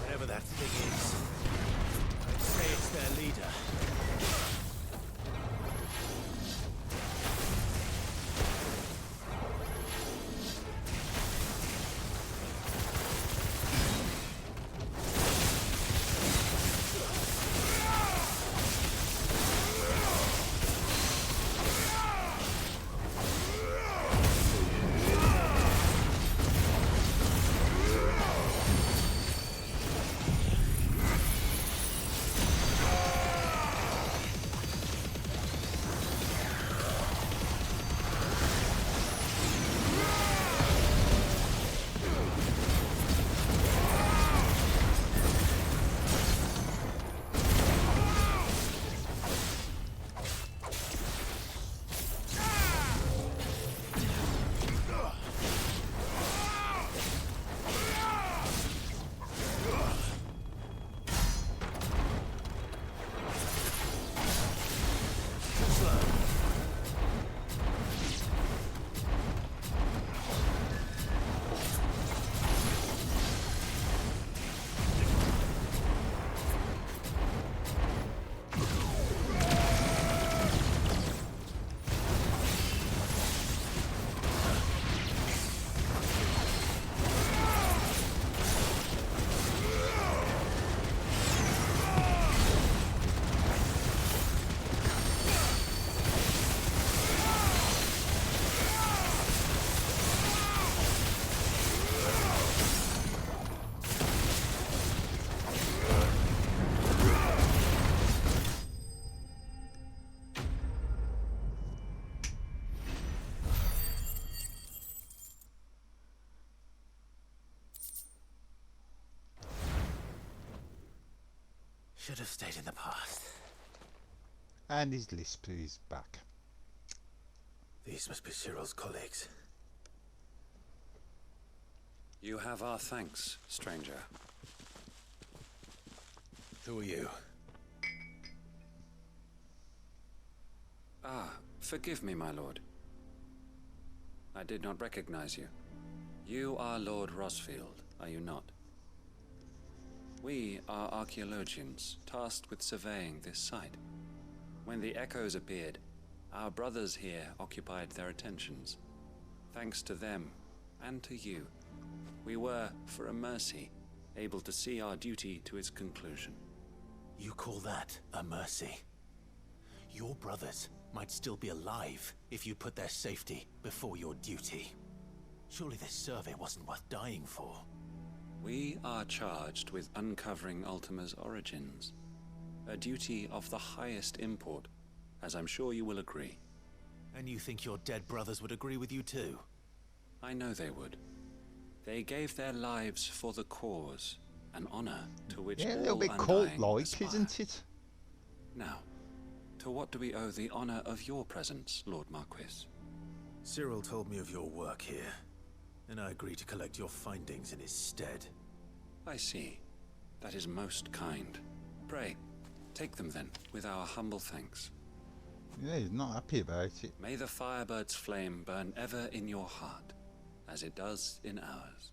Whatever that thing is, I'd say it's their leader. Should have stayed in the past. And his lisp is back. These must be Cyril's colleagues. You have our thanks, stranger. Who are you? Ah, forgive me, my lord. I did not recognize you. You are Lord Rosfield, are you not? We are archaeologians, tasked with surveying this site. When the echoes appeared, our brothers here occupied their attentions. Thanks to them, and to you, we were, for a mercy, able to see our duty to its conclusion. You call that a mercy? Your brothers might still be alive if you put their safety before your duty. Surely this survey wasn't worth dying for. We are charged with uncovering Ultima's origins. A duty of the highest import, as I'm sure you will agree. And you think your dead brothers would agree with you too? I know they would. They gave their lives for the cause, an honor to which Yeah, a all little bit undying cult-like, aspire. isn't it? Now, to what do we owe the honor of your presence, Lord Marquis? Cyril told me of your work here, and I agreed to collect your findings in his stead. I see. That is most kind. Pray, take them then, with our humble thanks. Yeah, he's not happy about it. May the Firebird's flame burn ever in your heart, as it does in ours.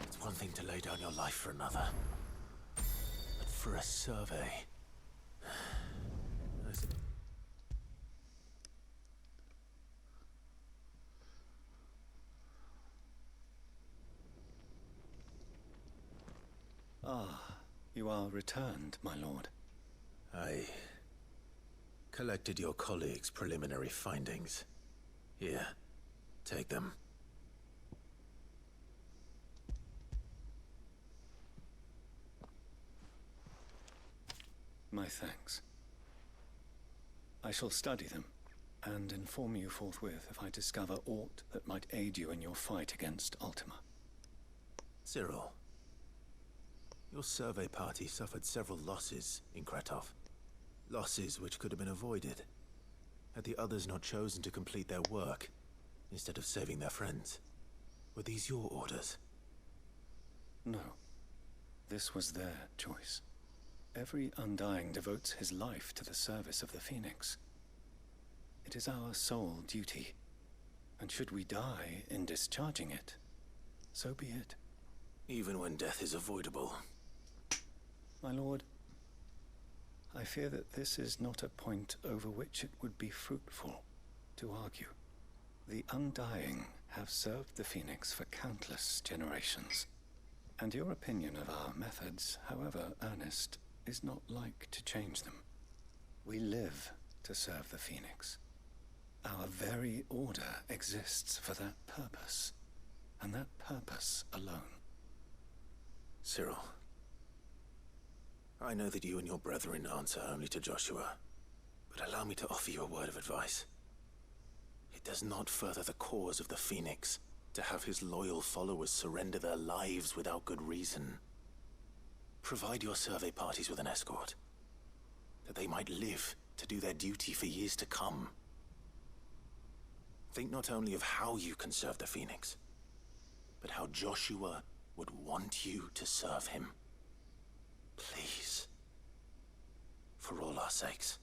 It's one thing to lay down your life for another, but for a survey... Ah, you are returned, my lord. I collected your colleagues' preliminary findings. Here, take them. My thanks. I shall study them, and inform you forthwith if I discover aught that might aid you in your fight against Ultima. Cyril, your survey party suffered several losses in Kretov. Losses which could have been avoided, had the others not chosen to complete their work, instead of saving their friends. Were these your orders? No. This was their choice. Every Undying devotes his life to the service of the Phoenix. It is our sole duty, and should we die in discharging it, so be it. Even when death is avoidable. My lord, I fear that this is not a point over which it would be fruitful to argue. The Undying have served the Phoenix for countless generations, and your opinion of our methods, however earnest, is not like to change them. We live to serve the Phoenix. Our very order exists for that purpose, and that purpose alone. Cyril, I know that you and your brethren answer only to Joshua, but allow me to offer you a word of advice. It does not further the cause of the Phoenix to have his loyal followers surrender their lives without good reason. Provide your survey parties with an escort, that they might live to do their duty for years to come. Think not only of how you can serve the Phoenix, but how Joshua would want you to serve him. Please. For all our sakes.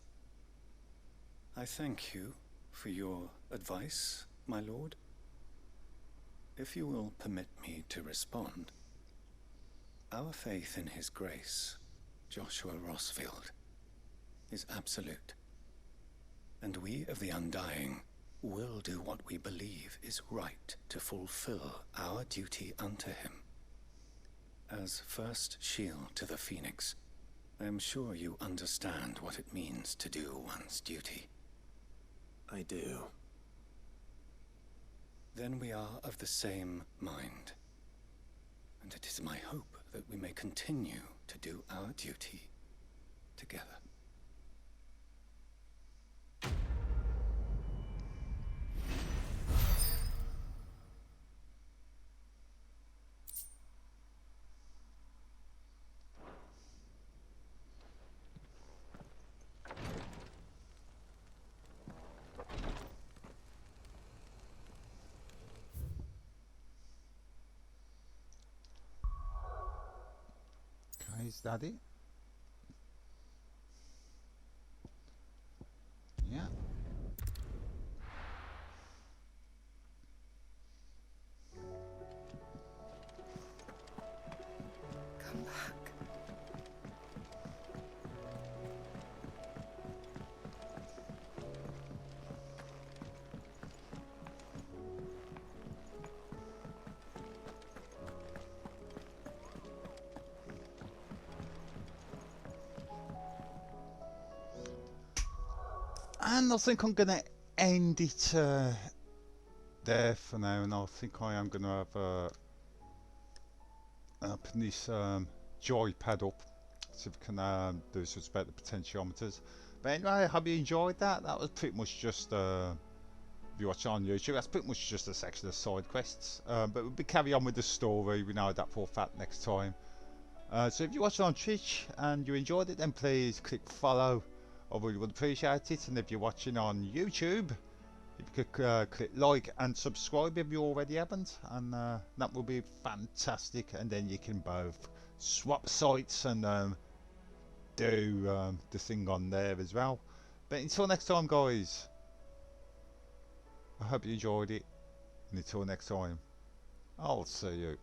I thank you for your advice, my lord. If you will permit me to respond, our faith in his grace, Joshua Rossfield, is absolute. And we of the Undying will do what we believe is right to fulfill our duty unto him. As first shield to the Phoenix, I am sure you understand what it means to do one's duty. I do. Then we are of the same mind. And it is my hope that we may continue to do our duty together. Is that it? Yeah. Come back. And I think I'm going to end it there for now, and I think I am going to have put this joypad up so we can do something about the potentiometers. But anyway, I hope you enjoyed that. That was pretty much just, if you watch it on YouTube, that's pretty much just a section of side quests. But we'll be carry on with the story. We know that for a fact next time. So if you're watching on Twitch and you enjoyed it, then please click follow. I really would appreciate it. And if you're watching on YouTube, if you could click like and subscribe if you already haven't, and that will be fantastic. And then you can both swap sites and do the thing on there as well. But until next time, guys, I hope you enjoyed it. And until next time, I'll see you.